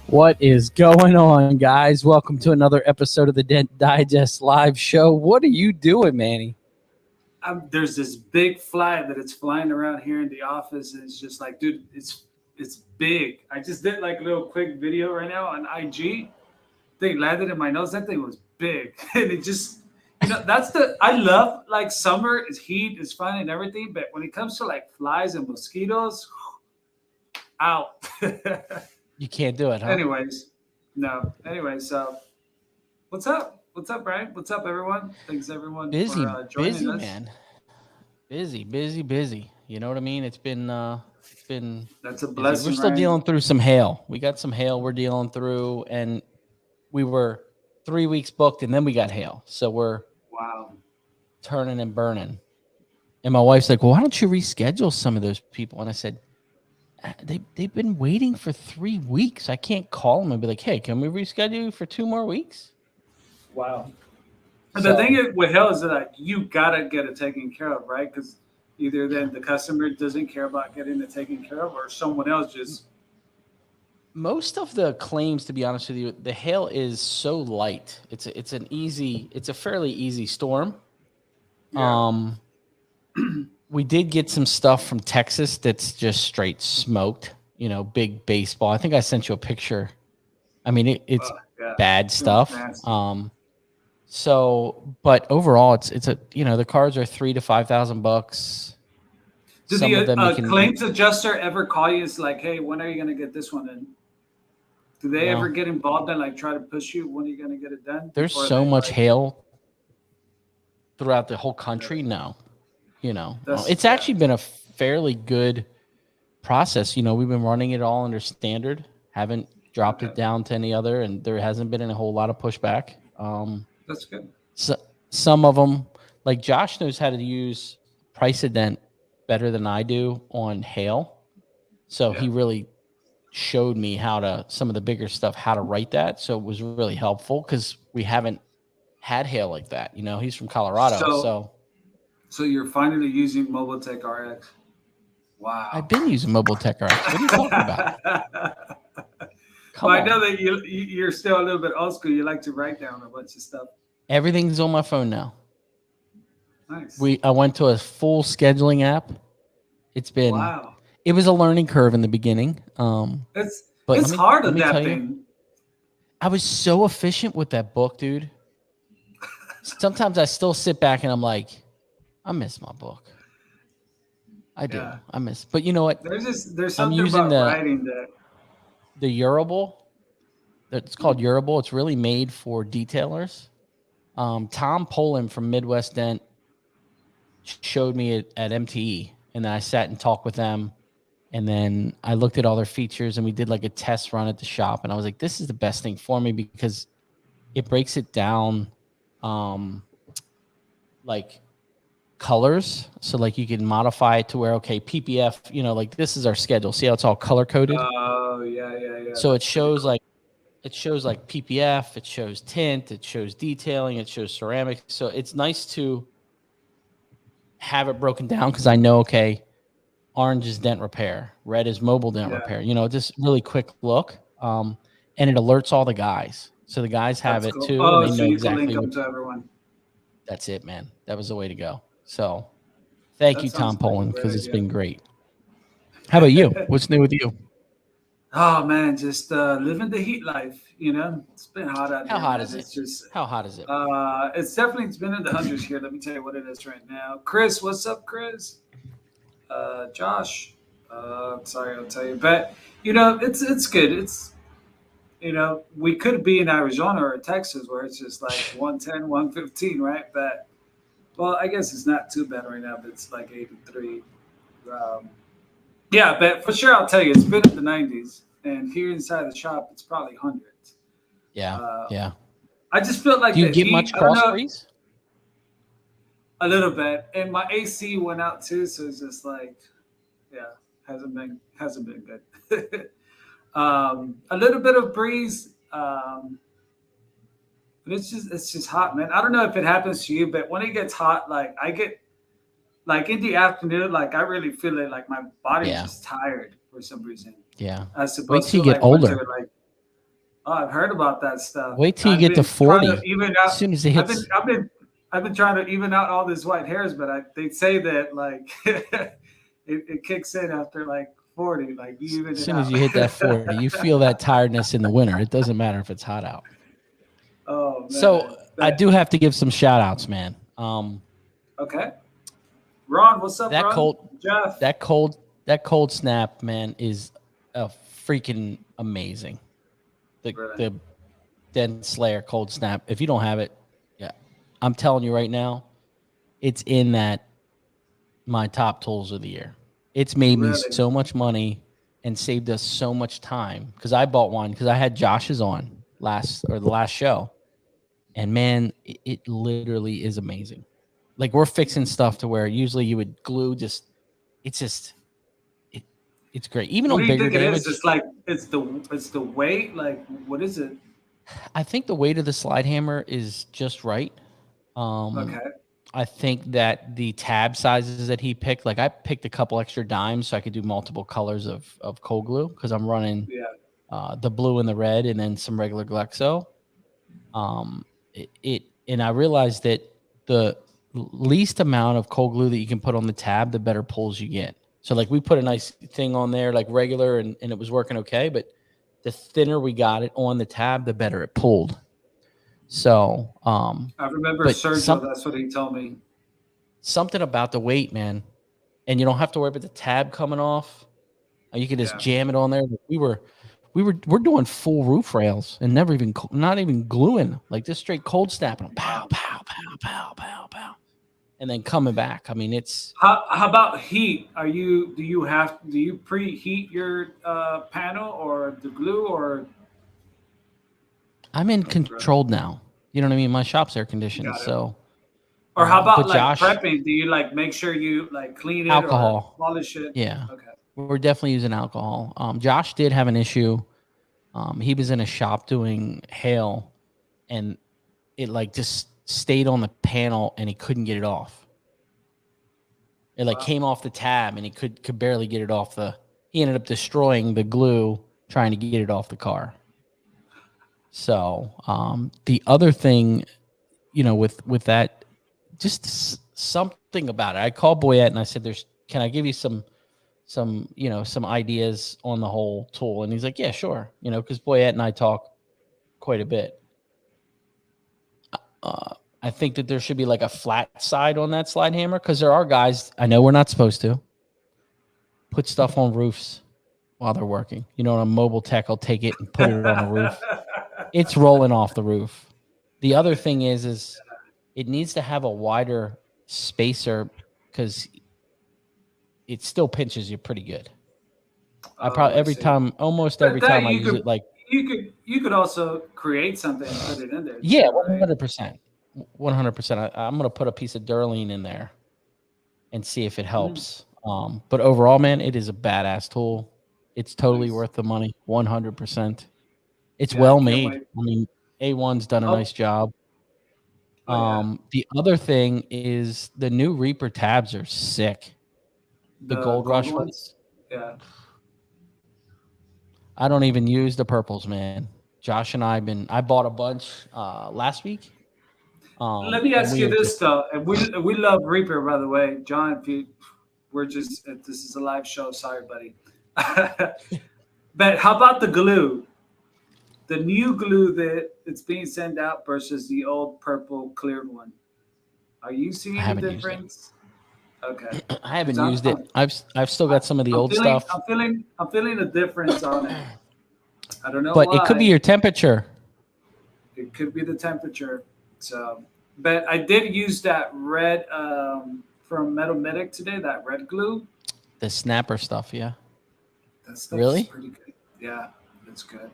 What is going on, guys? Welcome to another episode of the Dent Digest live show. What are you doing, Manny? There's this big fly that it's flying around here in the office, and it's just like, dude, it's big. I just did like a little quick video right now on IG. They landed in my nose. That thing was big, and it just, I love like summer is heat is fun and everything, but when it comes to like flies and mosquitoes, out. You can't do it, huh? Anyways, what's up? What's up, Brian? What's up, everyone? Thanks, everyone, for joining us. Man. Busy. You know what I mean? It's been That's a busy. blessing. We're still Ryan. dealing through some hail. We got some hail we're dealing through, and we were 3 weeks booked, and then we got hail. So we're turning and burning. And my wife's like, well, why don't you reschedule some of those people? And I said, they've been waiting for 3 weeks. I can't call them and be like, hey, can we reschedule you for 2 more weeks? Wow. So, the thing with hell is that you gotta get it taken care of, right? Because either then the customer doesn't care about getting it taken care of, or someone else just. Most of the claims, to be honest with you, the hail is so light. It's a fairly easy storm. Yeah. We did get some stuff from Texas that's just straight smoked. Big baseball. I think I sent you a picture. I mean, it's bad stuff. But overall, it's the cars are $3,000 to $5,000. Did the claims adjuster ever call you? It's like, hey, when are you going to get this one in? Do they ever get involved and like try to push you? When are you going to get it done? There's so much hail throughout the whole country. No, it's actually been a fairly good process. We've been running it all under standard. Haven't dropped it down to any other, and there hasn't been a whole lot of pushback. That's good. So some of them, like Josh knows how to use Price a Dent better than I do on hail. So he really showed me some of the bigger stuff, how to write that. So it was really helpful because we haven't had hail like that. He's from Colorado. So you're finally using Mobile Tech RX. Wow. I've been using Mobile Tech RX. What are you talking about? I know that you're still a little bit old school. You like to write down a bunch of stuff. Everything's on my phone now. Nice. I went to a full scheduling app. It's been It was a learning curve in the beginning. It's hard on that thing. I was so efficient with that book, dude. Sometimes I still sit back and I'm like, I miss my book. I do. Yeah. I miss. But you know what? There's something about writing that. The Urable. It's called Urable. It's really made for detailers. Tom Poland from Midwest Dent showed me it at MTE, and then I sat and talked with them, and then I looked at all their features, and we did like a test run at the shop, and I was like, this is the best thing for me because it breaks it down like colors. So like you can modify it to where, okay, PPF, like this is our schedule. See how it's all color coded? Oh, yeah. So it shows like PPF, it shows tint, it shows detailing, it shows ceramics. So it's nice to have it broken down because I know, okay, orange is dent repair, red is mobile dent repair. Just really quick look. And it alerts all the guys. So the guys have That's it cool. Too. Oh, and they so know you exactly can link them to everyone. That's it, man. That was the way to go. So thank you, Tom Poland, because it's been great. How about you? What's new with you? Oh, man, just living the heat life, It's been hot out here. How hot is it? How hot is it? It's been in the hundreds here. Let me tell you what it is right now. Chris, what's up, Chris? Josh, sorry, I'll tell you. But, it's good. It's, we could be in Arizona or Texas where it's just like 110, 115, right? But, well, I guess it's not too bad right now, but it's like 83. Yeah, but for sure, I'll tell you, it's been in the 90s. And here inside the shop, it's probably hundreds. Yeah. I just feel like do you get much cross freeze? A little bit, and my AC went out too, so it's just like, hasn't been good. A little bit of breeze. But it's just hot, man. I don't know if it happens to you, but when it gets hot, like I get like in the afternoon, like I really feel it. Like my body's Yeah. just tired for some reason, Yeah. as Wait opposed till to you get like winter. older. Like, oh, I've heard about that stuff. Wait till you I've get to been trying 40. to even As out. soon as it I've been hits, I've been I've been trying to even out all these white hairs, but they say that like it kicks in after like 40. Like you even as it soon as out. you hit that 40, you feel that tiredness in the winter. It doesn't matter if it's hot out. Oh So man. I do have to give some shout outs, man. Okay. Ron, what's up, That Ron? cold, Jeff. that cold snap, man, is a freaking amazing. The Really? the Dent Slayer cold snap. If you don't have it, yeah, I'm telling you right now, it's in that my top tools of the year. It's made me Really? so much money and saved us so much time because I bought one because I had Josh's on the last show, and man, it literally is amazing. Like we're fixing stuff to where usually you would glue just it's just it, it's great. Even What on do you bigger think it is? damage, It's like it's the weight. Like what is it? I think the weight of the slide hammer is just right. Um, Okay. I think that the tab sizes that he picked, like I picked a couple extra dimes so I could do multiple colors of cold glue because I'm running Yeah. the blue and the red and then some regular Glexo. And I realized that the least amount of cold glue that you can put on the tab, the better pulls you get. So like we put a nice thing on there, like regular, and it was working okay. But the thinner we got it on the tab, the better it pulled. So, I remember but Sergio. That's what he told me. something about the weight, man, and you don't have to worry about the tab coming off. You can just Yeah. jam it on there. We're doing full roof rails and not even gluing, like just straight cold snapping, pow pow pow pow pow pow, and then coming back. I mean, it's How about heat? Do you preheat your panel or the glue or I'm in controlled now. You know what I mean? My shop's air conditioned, got it? so. Or how But about like Josh, prepping? Do you like make sure you like clean it or alcohol, polish it? yeah, Okay. we're definitely using alcohol. Josh did have an issue. He was in a shop doing hail, and it like just stayed on the panel, and he couldn't get it off. It like Wow. came off the tab, and he could barely get it off the. He ended up destroying the glue trying to get it off the car. So the other thing, with that, just something about it. I called Boyette and I said, can I give you some ideas on the whole tool? And he's like, yeah, sure. Because Boyette and I talk quite a bit. I think that there should be like a flat side on that slide hammer because there are guys, I know we're not supposed to, put stuff on roofs while they're working. A mobile tech will take it and put it on a roof. It's rolling off the roof. The other thing is it needs to have a wider spacer because it still pinches you pretty good. I probably almost every time I use it, like you could also create something and put it in there. yeah, Too, right? 100%. 100%. I'm gonna put a piece of Durline in there and see if it helps. But overall, man, it is a badass tool. It's totally Nice. worth the money. 100%. It's Yeah, I well can't made. wait. I mean, A1's done a Oh, nice job. oh yeah. The other thing is the new Reaper tabs are sick. The The Gold gold Rush ones. ones. Yeah. I don't even use the purples, man. Josh and I bought a bunch last week. Let me And ask we you are this just though, and we love Reaper, by the way, John. If this is a live show, sorry, buddy. But how about the glue? The new glue that it's being sent out versus the old purple cleared one. Are you I seeing a haven't used it. difference? Okay, I because haven't used it. I've still got some of the I'm old feeling stuff, I'm feeling a difference on it. I don't know but it could be why. your temperature. It could be the temperature. So, but I did use that red from Metal Medic today. That red glue. The snapper stuff, yeah. That stuff is Really? pretty good. Yeah, it's good.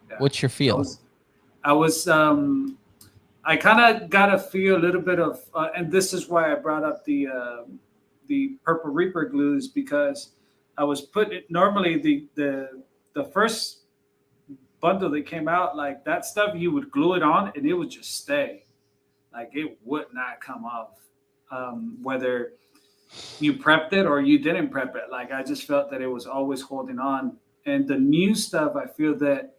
Yeah, What's your I feel? was I was I kind of got a feel a little bit of, and this is why I brought up the Purple Reaper glues because I was putting it normally the first bundle that came out, like that stuff, you would glue it on and it would just stay. Like it would not come off. Whether you prepped it or you didn't prep it. Like I just felt that it was always holding on. And the new stuff, I feel that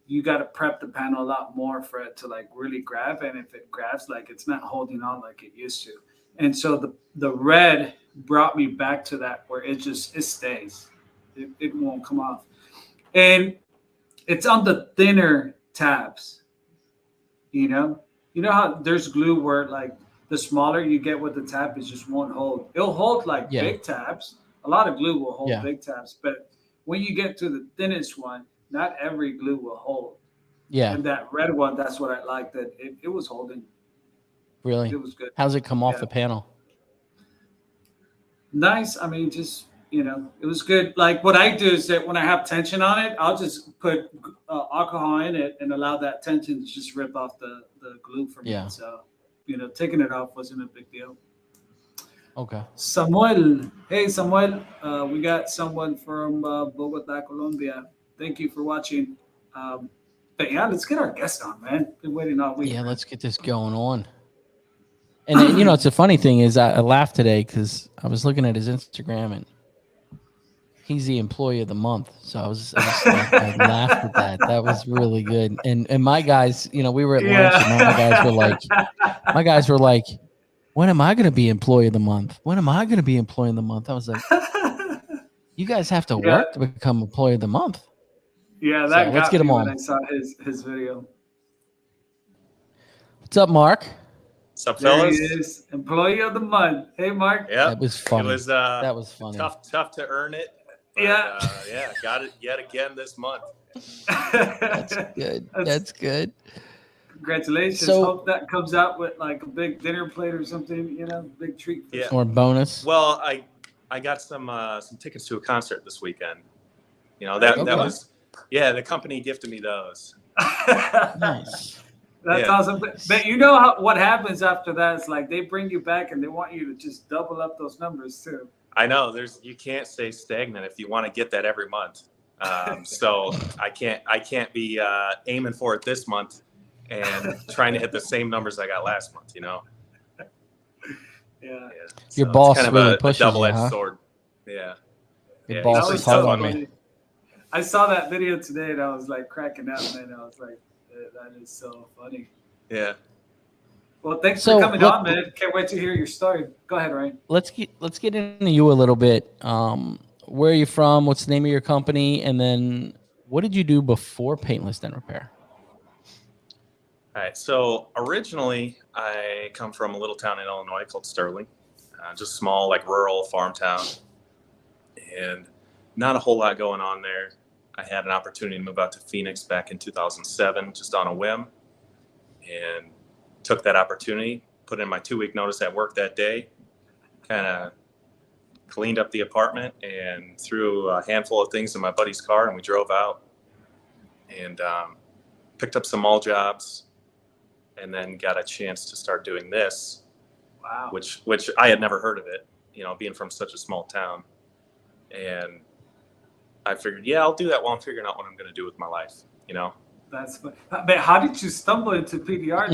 you got to prep the panel a lot more for it to like really grab. And if it grabs, like it's not holding on like it used to. And so the red brought me back to that where it stays. It won't come off. And it's on the thinner tabs. You know how there's glue where like the smaller you get with the tab, it just won't hold. It'll hold like big tabs. A lot of glue will hold big tabs, but when you get to the thinnest one, not every glue will hold. Yeah. And that red one, that's what I like, that it was holding. Really? It was good. How's it come off the panel? Nice. I mean, just, it was good. Like what I do is that when I have tension on it, I'll just put alcohol in it and allow that tension to just rip off the glue for me. Yeah. So, taking it off wasn't a big deal. Okay. Samuel. Hey, Samuel. We got someone from Bogota, Colombia. Thank you for watching. But yeah, let's get our guest on, man. Been waiting all week. Yeah, let's get this going on. And it's a funny thing is I laughed today because I was looking at his Instagram and he's the employee of the month. So I laughed at that. That was really good. And my guys, we were at lunch and my guys were like, when am I going to be employee of the month? When am I going to be employee of the month? I was like, you guys have to work to become employee of the month. Yeah, that let's get him on. When I saw his video. What's up, Mark? What's up, fellas? There he is, employee of the month. Hey, Mark. Yeah, that was funny. It was that was funny. Tough to earn it. But, yeah, got it yet again this month. That's good. That's good. Congratulations. So, hope that comes out with like a big dinner plate or something. Big treat. Yeah. Or bonus. Well, I got some tickets to a concert this weekend. That was. Yeah, the company gifted me those. Nice. That's awesome. But what happens after that is like they bring you back and they want you to just double up those numbers too. I know. You can't stay stagnant if you want to get that every month. So I can't be aiming for it this month and trying to hit the same numbers I got last month. Yeah. Your boss kind of really a pushes double-edged sword. Yeah. Your boss is hard on me. I saw that video today and I was like cracking up, man. I was like, that is so funny. Yeah. Well, thanks for coming on, man. Can't wait to hear your story. Go ahead, Ryan. Let's get into you a little bit. Where are you from? What's the name of your company? And then what did you do before Paintless Dent Repair? All right. So originally, I come from a little town in Illinois called Sterling, just small, like rural farm town, and not a whole lot going on there. I had an opportunity to move out to Phoenix back in 2007, just on a whim, and took that opportunity, put in my 2-week notice at work that day, kind of cleaned up the apartment and threw a handful of things in my buddy's car, and we drove out and picked up some mall jobs, and then got a chance to start doing this. Wow. Which I had never heard of it, being from such a small town. And I figured, I'll do that while I'm figuring out what I'm going to do with my life, That's funny. But how did you stumble into PDR?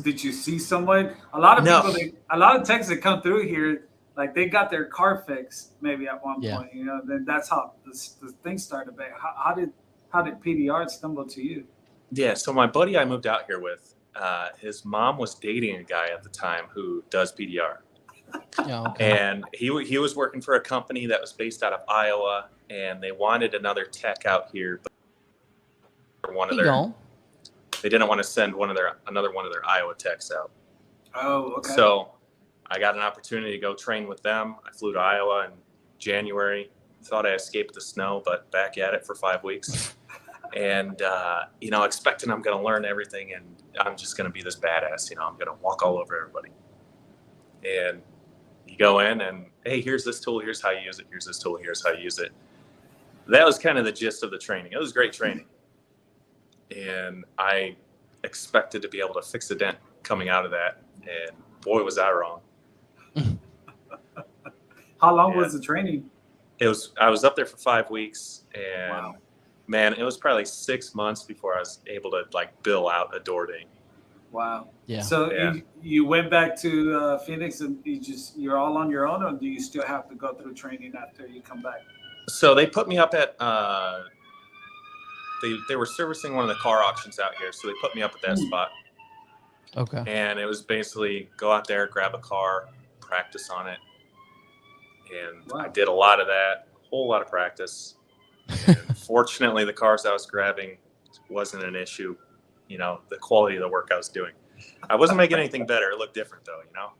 Did you see someone? A lot of people, a lot of techs that come through here, like they got their car fixed maybe at one point, then that's how the thing started. But how did PDR stumble to you? Yeah, so my buddy I moved out here with, his mom was dating a guy at the time who does PDR. Yeah, okay. And he was working for a company that was based out of Iowa, and they wanted another tech out here, but they didn't want to send another one of their Iowa techs out. Oh, okay. So I got an opportunity to go train with them. I flew to Iowa in January. Thought I escaped the snow, but back at it for 5 weeks. And expecting I'm going to learn everything, and I'm just going to be this badass. I'm going to walk all over everybody. And you go in and, hey, here's this tool, here's how you use it, here's this tool, here's how you use it. That was kind of the gist of the training. It was great training. And I expected to be able to fix a dent coming out of that. And boy, was I wrong. How long was the training? I was up there for 5 weeks, and Man, it was probably 6 months before I was able to like bill out a door ding. Wow. Yeah. So Yeah. you went back to Phoenix and you're all on your own, or do you still have to go through training after you come back? So they put me up at they were servicing one of the car auctions out here, so they put me up at that spot. Okay. And it was basically go out there, grab a car, practice on it. And Wow. I did a lot of that, a whole lot of practice. And fortunately, the cars I was grabbing wasn't an issue. You know, the quality of the work I was doing. I wasn't making anything better. It looked different though, you know?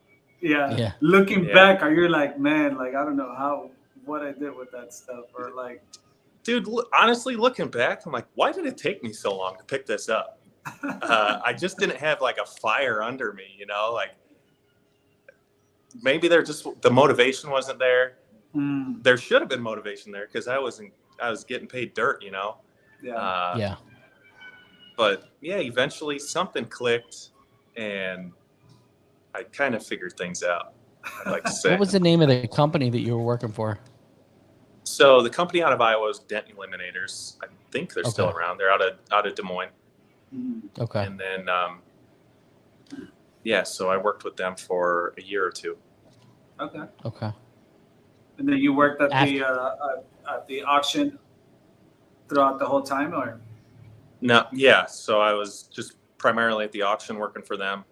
Yeah. Yeah. Looking Yeah. back, are you like, man, like, I don't know what I did with that stuff, or like, Dude, honestly, looking back, I'm like, why did it take me so long to pick this up? I just didn't have like a fire under me, you know, like maybe the motivation wasn't there. There should have been motivation there because I was getting paid dirt, you know? yeah. Yeah. But yeah, eventually something clicked and I kind of figured things out, I'd like to say. What was the name of the company that you were working for? So the company out of Iowa is Dent Eliminators. I think they're still Okay. around. They're out of Des Moines. Okay. And then, yeah, so I worked with them for a year or two. Okay. Okay. And then you worked at the auction throughout the whole time, or? No, yeah, so I was just primarily at the auction working for them.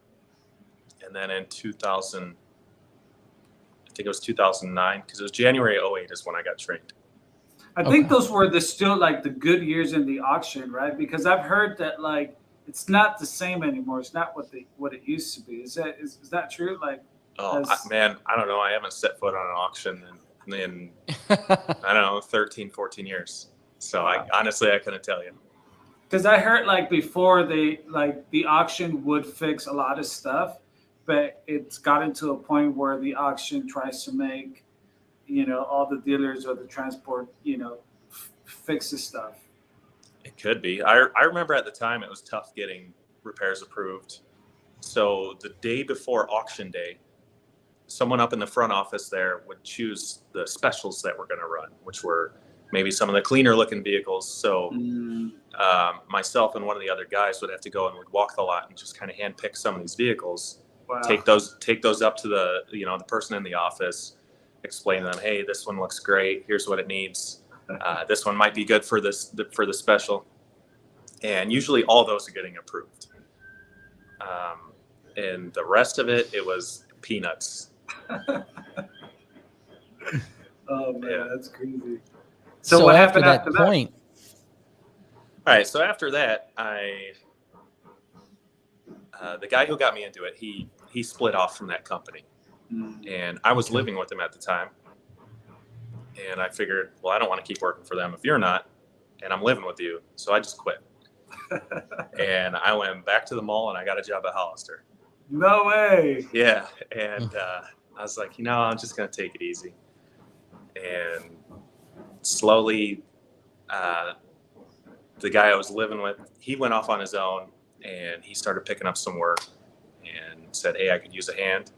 And then in 2000, I think it was 2009, because it was January 2008 is when I got trained. I think those were still like the good years in the auction, right? Because I've heard that like it's not the same anymore. It's not what it used to be. Is that true? Like, Oh, man, I don't know. I haven't set foot on an auction in I don't know, 13, 14 years. So honestly, I couldn't tell you. because I heard like before the auction would fix a lot of stuff, but it's gotten to a point where the auction tries to make, you know, all the dealers or the transport, you know, fix the stuff. It could be. I remember at the time it was tough getting repairs approved. So the day before auction day, someone up in the front office there would choose the specials that we're going to run, which were maybe some of the cleaner looking vehicles. So myself and one of the other guys would have to go and would walk the lot and just kind of hand pick some of these vehicles. Wow. Take those up to the the person in the office, explain to them, hey, this one looks great. Here's what it needs. This one might be good for the special. And usually all those are getting approved. And the rest of it was peanuts. Oh man, Yeah. that's crazy. So what after happened that after point, All right. So after that, the guy who got me into it, he split off from that company, and I was living with him at the time. And I figured, well, I don't want to keep working for them if you're not, and I'm living with you. So I just quit. And I went back to the mall and I got a job at Hollister. No way. Yeah. And I was like, I'm just going to take it easy. And slowly, the guy I was living with, he went off on his own and he started picking up some work and said, hey, I could use a hand.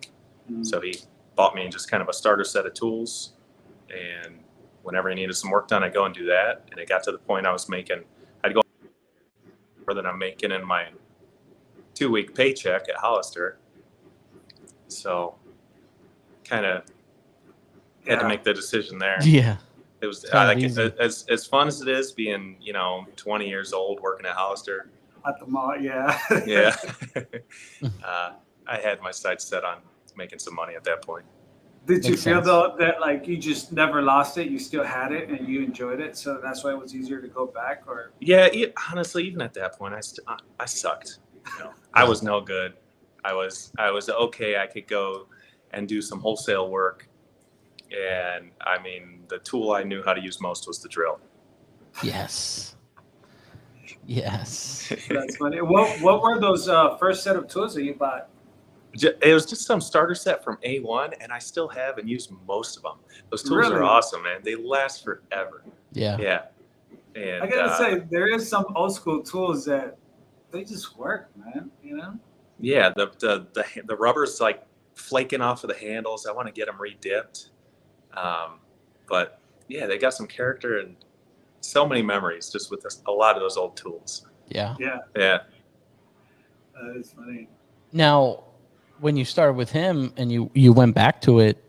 So he bought me just kind of a starter set of tools. And whenever I needed some work done, I'd go and do that. And it got to the point I'd go more than I'm making in my 2-week paycheck at Hollister. So kind of had to make the decision there. yeah, It was Kinda easy. as fun as it is being, 20 years old working at Hollister. At the mall, yeah. Yeah. I had my sights set on making some money at that point. Did you Makes feel sense. though that like you just never lost it? You still had it and you enjoyed it, so that's why it was easier to go back? Or Yeah, honestly, even at that point, I sucked. I was no good. I was okay. I could go and do some wholesale work, and I mean, the tool I knew how to use most was the drill. yes. that's funny. What were those first set of tools that you bought? It was just some starter set from A1, and I still have and use most of them. Those tools Really? are awesome, man. They last forever. Yeah. Yeah. And I gotta say, there is some old school tools that they just work, man. yeah, the rubber's like flaking off of the handles. I want to get them re-dipped. But yeah, they got some character, and so many memories just with a lot of those old tools. Yeah. Yeah, Yeah. that is funny. Now, when you started with him and you went back to it,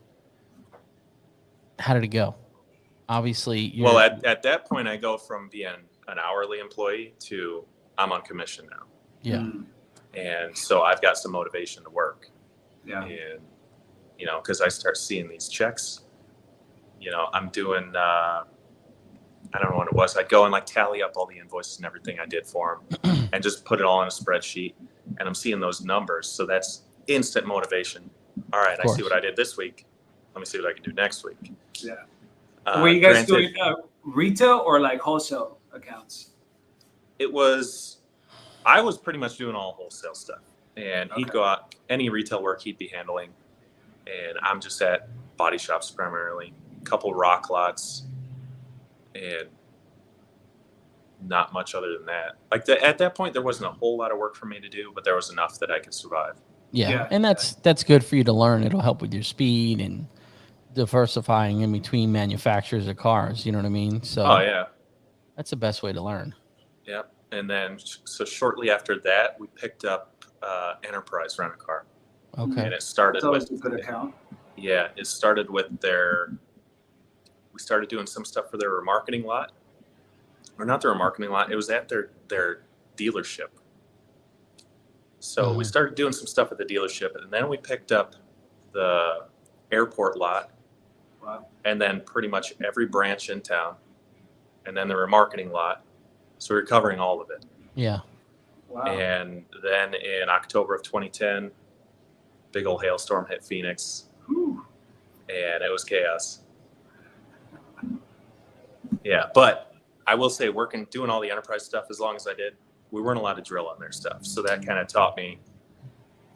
how did it go? Obviously, you're Well, at that point, I go from being an hourly employee to I'm on commission now. yeah. Mm, And so I've got some motivation to work. yeah. And, you know, because I start seeing these checks, you know, I'm doing, I don't know what it was. I'd go and like tally up all the invoices and everything I did for them and just put it all in a spreadsheet. And I'm seeing those numbers. So that's instant motivation. All right, I see what I did this week. Let me see what I can do next week. Yeah. Were you guys Granted, doing retail or like wholesale accounts? I was pretty much doing all wholesale stuff. And he'd Okay. go out, any retail work he'd be handling. And I'm just at body shops primarily, a couple rock lots, and not much other than that. Like at that point, there wasn't a whole lot of work for me to do, but there was enough that I could survive. Yeah. Yeah. And that's good for you to learn. It'll help with your speed and diversifying in between manufacturers of cars. You know what I mean? So Oh yeah, that's the best way to learn. yep. And then so shortly after that, we picked up Enterprise Rent a Car, Okay. and it started It's always with a good account. yeah, it started with we started doing some stuff for their remarketing lot, or not their remarketing lot. It was at their dealership. So we started doing some stuff at the dealership, and then we picked up the airport lot, Wow. and then pretty much every branch in town, and then the remarketing lot. So we were covering all of it. Yeah. Wow. And then in October of 2010, big old hailstorm hit Phoenix, Whew. and it was chaos. Yeah, but I will say, doing all the enterprise stuff as long as I did, we weren't allowed to drill on their stuff. So that kind of taught me,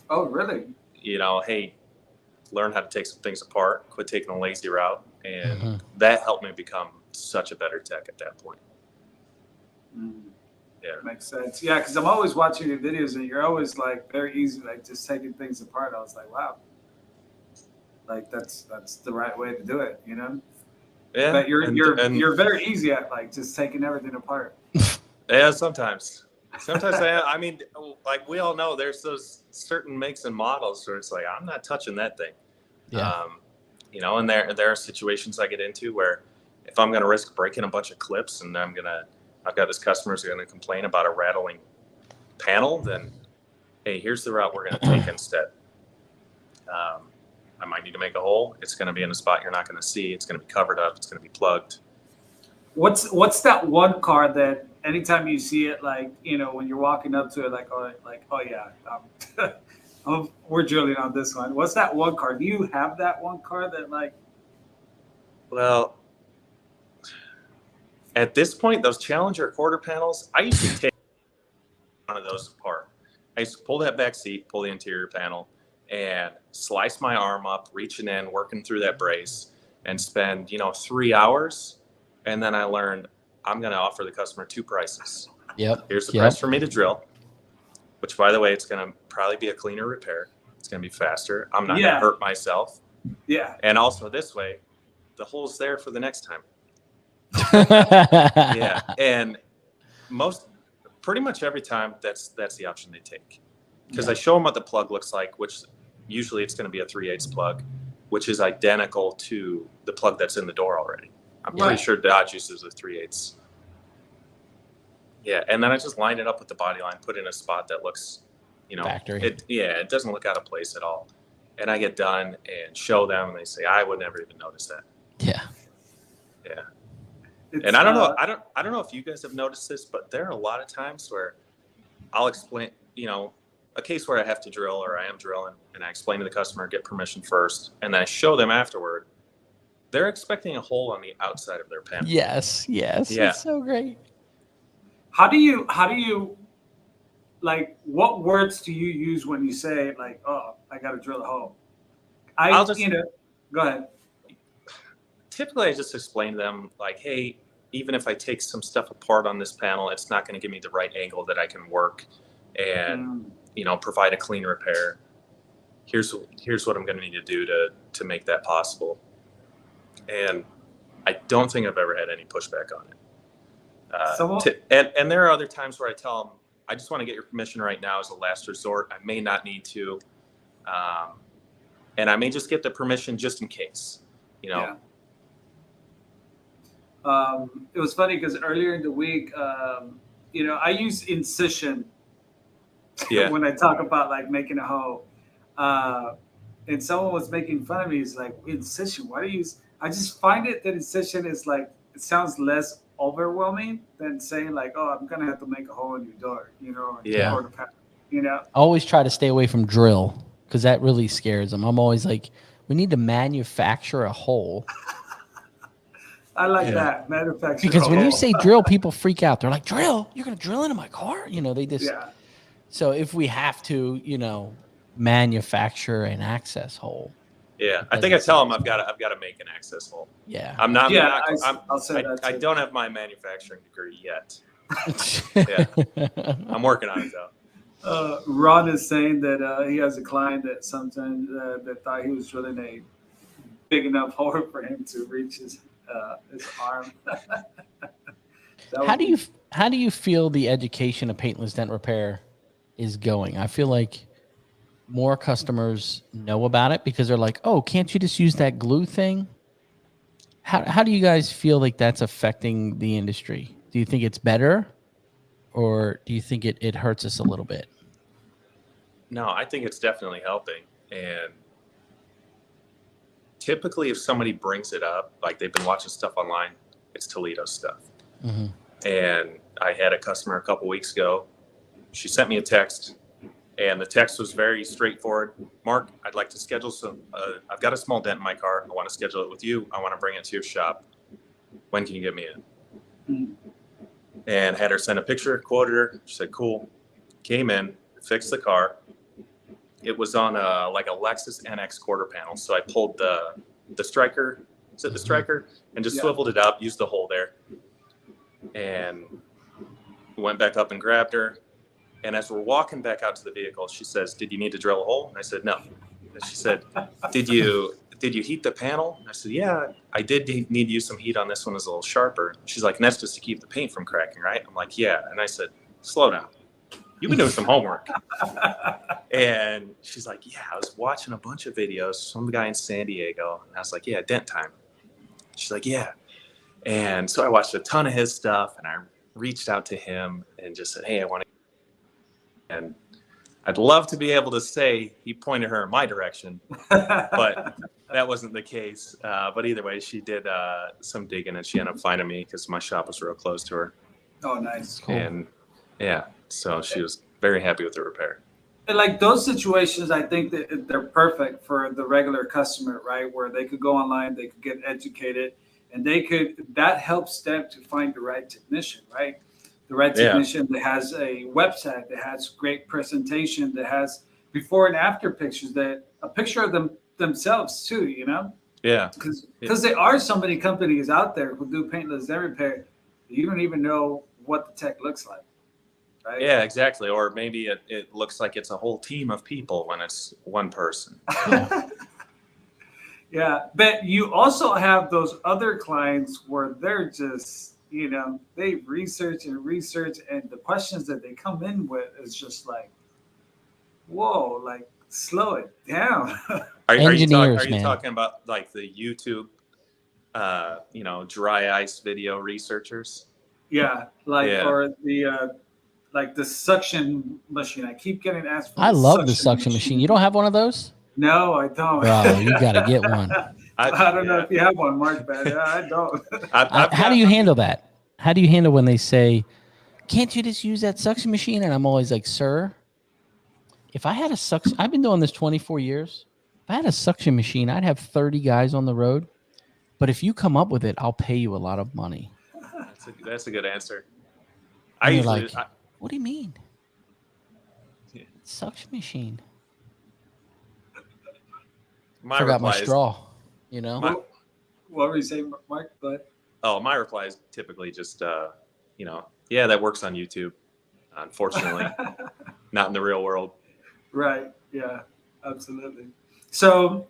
Oh, really? you know, hey, learn how to take some things apart, quit taking the lazy route. And Mhm. that helped me become such a better tech at that point. Mm. Yeah. Makes sense. Yeah, because I'm always watching your videos and you're always like very easy, like just taking things apart. I was like, wow, like that's the right way to do it, you know. Yeah. But and you're very easy at like just taking everything apart. yeah, sometimes I mean, like we all know, there's those certain makes and models where it's like, I'm not touching that thing. Yeah. You know, and there are situations I get into where if I'm going to risk breaking a bunch of clips and I've got this customer who's going to complain about a rattling panel, then, hey, here's the route we're going to take instead. I might need to make a hole. It's going to be in a spot you're not going to see. It's going to be covered up. It's going to be plugged. What's that one car that anytime you see it, like, you know, when you're walking up to it, oh yeah, we're drilling on this one. What's that one car? Do you have that one car that like? Well, at this point, those Challenger quarter panels, I used to take one of those apart. I used to pull that back seat, pull the interior panel, and slice my arm up, reaching in, working through that brace, and spend, 3 hours. And then I learned I'm going to offer the customer 2 prices. Yep. Here's the price for me to drill, which, by the way, it's going to probably be a cleaner repair. It's going to be faster. I'm not going to hurt myself. Yeah. And also this way, the hole's there for the next time. Yeah. Yeah. And pretty much every time, that's the option they take. Because I show them what the plug looks like, which usually it's going to be a 3/8 plug, which is identical to the plug that's in the door already. I'm pretty sure Dodge uses a 3/8. Yeah, and then I just line it up with the body line, put in a spot that looks, Factory. It doesn't look out of place at all. And I get done and show them, and they say, I would never even notice that. Yeah. Yeah. It's, And I don't know, I don't know if you guys have noticed this, but there are a lot of times where I'll explain, a case where I have to drill or I am drilling, and I explain to the customer, get permission first, and then I show them afterward. They're expecting a hole on the outside of their panel. Yes. Yeah. It's so great. How do you like, what words do you use when you say like, oh, I got to drill a hole? Go ahead. Typically I just explain to them like, hey, even if I take some stuff apart on this panel, it's not going to give me the right angle that I can work and, provide a clean repair. Here's what I'm going to need to do to make that possible. And I don't think I've ever had any pushback on it. And there are other times where I tell them, I just want to get your permission right now as a last resort. I may not need to. And I may just get the permission just in case, you know. Yeah. It was funny because earlier in the week, you know, I use incision when I talk about like making a hole. And someone was making fun of me. He's like, incision, why do you use? I just find it that incision is like, it sounds less overwhelming than saying like, oh, I'm gonna have to make a hole in your door, you know, or the pattern, you know. I always try to stay away from drill because that really scares them. I'm always like, we need to manufacture a hole. I like that manufacture. Because when you say drill, people freak out. They're like, drill? You're gonna drill into my car? You know, they just. Yeah. So if we have to, you know, manufacture an access hole. Yeah, I think I tell them I've got to make an access hole. Yeah, I'm not. Yeah, I'll say that too. I don't have my manufacturing degree yet. I'm working on it though. Ron is saying that he has a client that sometimes that thought he was drilling a big enough hole for him to reach his arm. How do you feel the education of paintless dent repair is going? I feel like more customers know about it because they're like, oh, can't you just use that glue thing? How do you guys feel like that's affecting the industry? Do you think it's better or do you think it hurts us a little bit? No, I think it's definitely helping. And typically if somebody brings it up, like they've been watching stuff online, it's Toledo stuff. Mm-hmm. And I had a customer a couple weeks ago. She sent me a text. And the text was very straightforward. Mark, I'd like to schedule some, I've got a small dent in my car. I want to schedule it with you. I want to bring it to your shop. When can you get me in? And had her send a picture, quoted her. She said, cool. Came in, fixed the car. It was on like a Lexus NX quarter panel. So I pulled the striker, is it the striker? And just swiveled it up, used the hole there. And went back up and grabbed her. And as we're walking back out to the vehicle, she says, did you need to drill a hole? And I said, no. And she said, did you heat the panel? And I said, yeah, I did need to use some heat on this one. It's a little sharper. She's like, and that's just to keep the paint from cracking, right? I'm like, yeah. And I said, slow down. You've been doing some homework. And she's like, yeah, I was watching a bunch of videos, some guy in San Diego. And I was like, yeah, dent time. She's like, yeah. And so I watched a ton of his stuff and I reached out to him and just said, hey, I want to. And I'd love to be able to say he pointed her in my direction, but that wasn't the case. But either way, she did some digging and she ended up finding me because my shop was real close to her. Oh, nice. Cool. And yeah, so she was very happy with the repair. And like those situations, I think that they're perfect for the regular customer, right? Where they could go online, they could get educated, and that helps them to find the right technician, right? The right technician that has a website, that has great presentation, that has before and after pictures, that a picture of themselves too, you know? Yeah. Because there are so many companies out there who do paintless dent repair. You don't even know what the tech looks like, right? Yeah, exactly. Or maybe it looks like it's a whole team of people when it's one person. Yeah, but you also have those other clients where they're just, you know, they research, and the questions that they come in with is just like, whoa, like slow it down. Are you talking about like the YouTube, you know, dry ice video researchers? Yeah, or the like the suction machine. I keep getting asked for. I love the suction machine. You don't have one of those? No, I don't. Bro, you got to get one. I don't know if you have one, Mark, but I don't. How do you handle that? How do you handle when they say, can't you just use that suction machine? And I'm always like, sir, if I had a suction, I've been doing this 24 years. If I had a suction machine, I'd have 30 guys on the road. But if you come up with it, I'll pay you a lot of money. That's a good answer. What do you mean? Suction machine. Forgot my straw, you know? What were you saying, Mark? But my reply is typically just, you know, yeah, that works on YouTube. Unfortunately, not in the real world. Right. Yeah, absolutely. So,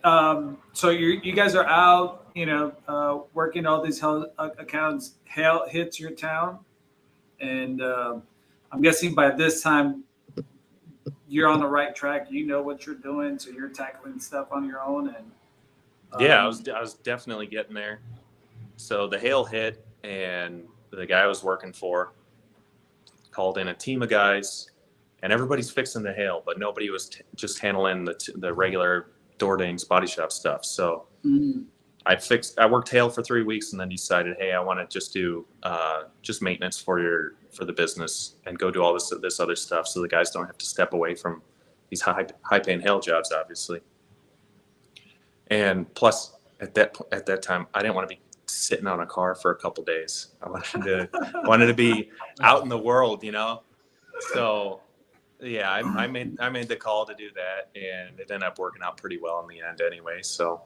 so you guys are out, you know, working all these accounts. Hail hits your town. And I'm guessing by this time you're on the right track. You know what you're doing, so you're tackling stuff on your own. And yeah, I was definitely getting there. So the hail hit, and the guy I was working for called in a team of guys, and everybody's fixing the hail, but nobody was just handling the regular door dings, body shop stuff. So I worked hail for 3 weeks, and then decided, hey, I want to just do just maintenance for the business and go do all this other stuff, so the guys don't have to step away from these high paying hail jobs, obviously. And plus, at that time, I didn't want to be sitting on a car for a couple days. I wanted to be out in the world, you know. So yeah, I made the call to do that, and it ended up working out pretty well in the end anyway. So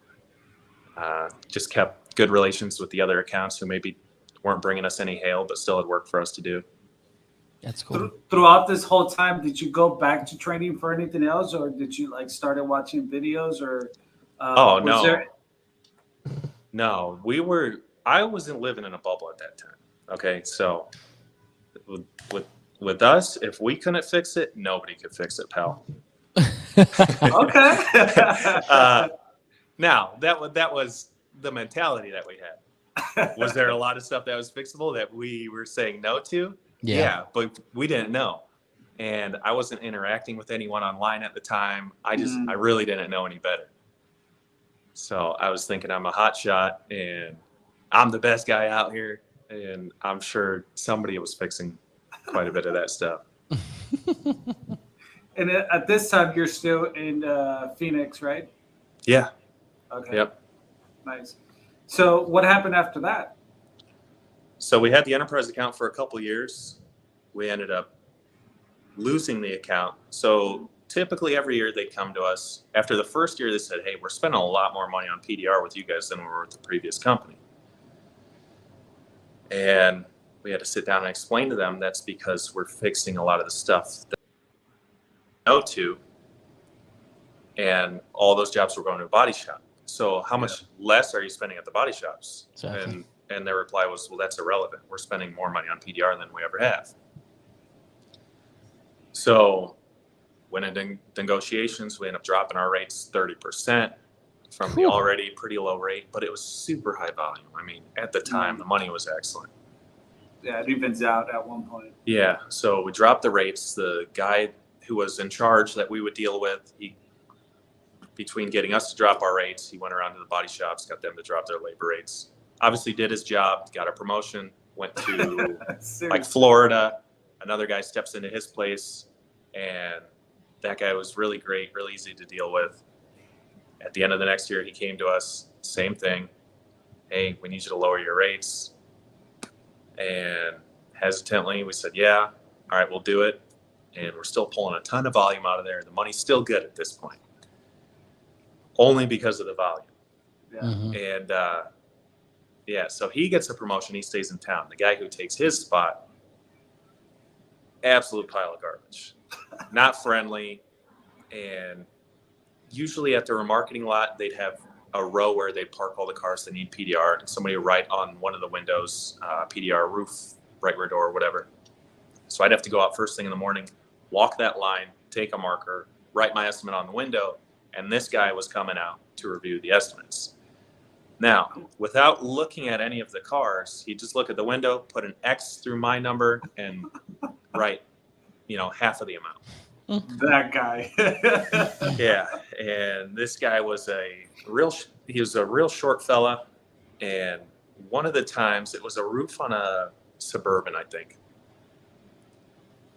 just kept good relations with the other accounts who maybe weren't bringing us any hail, but still had work for us to do. That's cool. Throughout this whole time, did you go back to training for anything else, or did you like started watching videos, or? Oh no, no. I wasn't living in a bubble at that time. Okay, so with us, if we couldn't fix it, nobody could fix it, pal. Okay. Now that was the mentality that we had. Was there a lot of stuff that was fixable that we were saying no to? Yeah, but we didn't know, and I wasn't interacting with anyone online at the time. I really didn't know any better. So I was thinking I'm a hot shot and I'm the best guy out here, and I'm sure somebody was fixing quite a bit of that stuff. And at this time, you're still in Phoenix, right? Yeah. Okay. Yep. Nice. So what happened after that? So we had the enterprise account for a couple of years. We ended up losing the account. So typically every year they'd come to us. After the first year, they said, hey, we're spending a lot more money on PDR with you guys than we were with the previous company. And we had to sit down and explain to them that's because we're fixing a lot of the stuff that we know to, and all those jobs were going to a body shop. So how much less are you spending at the body shops? Exactly. And their reply was, well, that's irrelevant. We're spending more money on PDR than we ever have. So when in negotiations, we ended up dropping our rates 30% from the already pretty low rate, but it was super high volume. I mean, at the time, the money was excellent. Yeah, it evens out at one point. Yeah, so we dropped the rates. The guy who was in charge that we would deal with, between getting us to drop our rates, he went around to the body shops, got them to drop their labor rates. Obviously did his job, got a promotion, went to like Florida. Another guy steps into his place, and that guy was really great, really easy to deal with. At the end of the next year, he came to us, same thing. Hey, we need you to lower your rates. And hesitantly, we said, yeah, all right, we'll do it. And we're still pulling a ton of volume out of there. The money's still good at this point, only because of the volume. Yeah. Mm-hmm. And so he gets a promotion. He stays in town. The guy who takes his spot, absolute pile of garbage, not friendly. And usually at the remarketing lot, they'd have a row where they'd park all the cars that need PDR, and somebody would write on one of the windows, PDR roof, right rear door, whatever. So I'd have to go out first thing in the morning, walk that line, take a marker, write my estimate on the window, and this guy was coming out to review the estimates. Now, without looking at any of the cars, he'd just look at the window, put an X through my number, and write, half of the amount. That guy. Yeah, and this guy was a real short fella, and one of the times it was a roof on a Suburban, I think.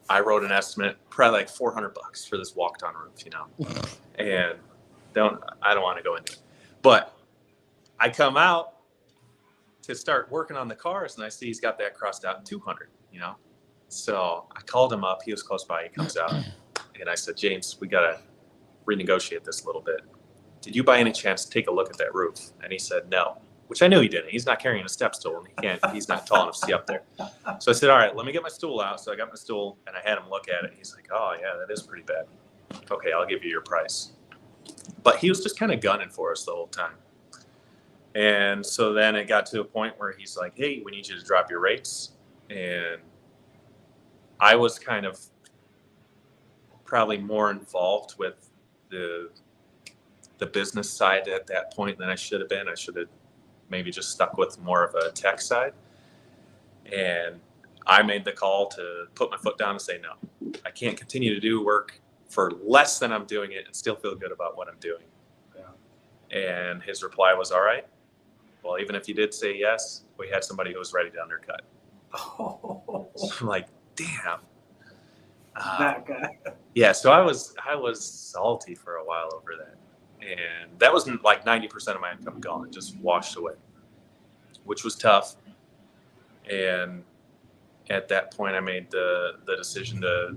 I wrote an estimate, probably like $400 for this walked-on roof, and I don't want to go into it, but I come out to start working on the cars, and I see he's got that crossed out in 200, So I called him up. He was close by. He comes out, and I said, James, we got to renegotiate this a little bit. Did you by any chance take a look at that roof? And he said, no, which I knew he didn't. He's not carrying a step stool, and he's not tall enough to see up there. So I said, all right, let me get my stool out. So I got my stool, and I had him look at it. He's like, oh, yeah, that is pretty bad. Okay, I'll give you your price. But he was just kind of gunning for us the whole time. And so then it got to a point where he's like, hey, we need you to drop your rates. And I was kind of probably more involved with the business side at that point than I should have been. I should have maybe just stuck with more of a tech side. And I made the call to put my foot down and say, no, I can't continue to do work for less than I'm doing it and still feel good about what I'm doing. Yeah. And his reply was, all right, well, even if you did say yes, we had somebody who was ready to undercut. Oh, So I'm like, damn. that guy. Yeah, so I was salty for a while over that. And that was like 90% of my income gone, just washed away, which was tough. And at that point, I made the decision to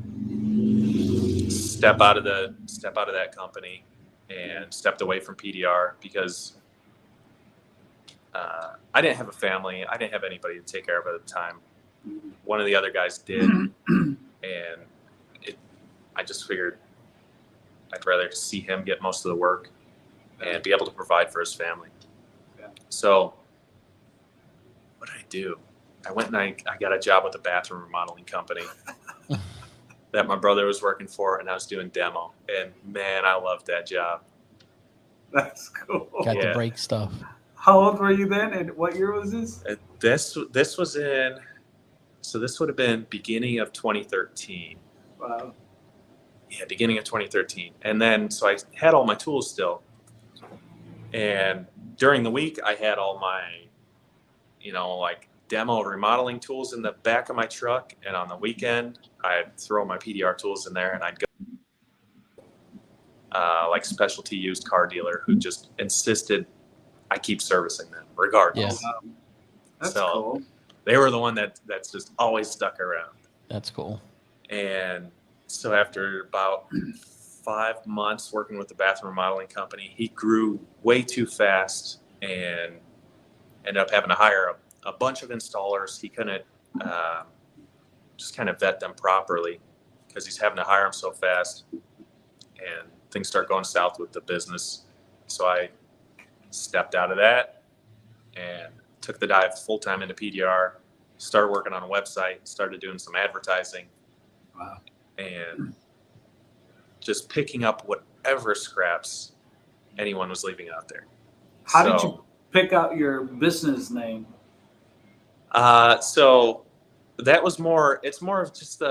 step out of that company and stepped away from PDR because I didn't have a family. I didn't have anybody to take care of at the time. One of the other guys did, and I just figured I'd rather see him get most of the work and be able to provide for his family. Yeah. So what did I do? I went and I got a job with a bathroom remodeling company that my brother was working for, and I was doing demo. And man, I loved that job. That's cool. Got to break stuff. How old were you then, and what year was this? This was in, so this would have been beginning of 2013. Wow. Yeah, beginning of 2013. And then, so I had all my tools still. And during the week, I had all my, like demo remodeling tools in the back of my truck. And on the weekend, I'd throw my PDR tools in there and I'd go like specialty used car dealer who just insisted I keep servicing them regardless. Yeah. That's So cool. they were the one that's just always stuck around. That's cool. And so after about 5 months working with the bathroom remodeling company, he grew way too fast and ended up having to hire a bunch of installers. He couldn't just kind of vet them properly because he's having to hire them so fast, and things start going south with the business. So I stepped out of that and took the dive full-time into PDR, started working on a website, started doing some advertising. Wow. And just picking up whatever scraps anyone was leaving out there. How did you pick out your business name? So that was it's more of just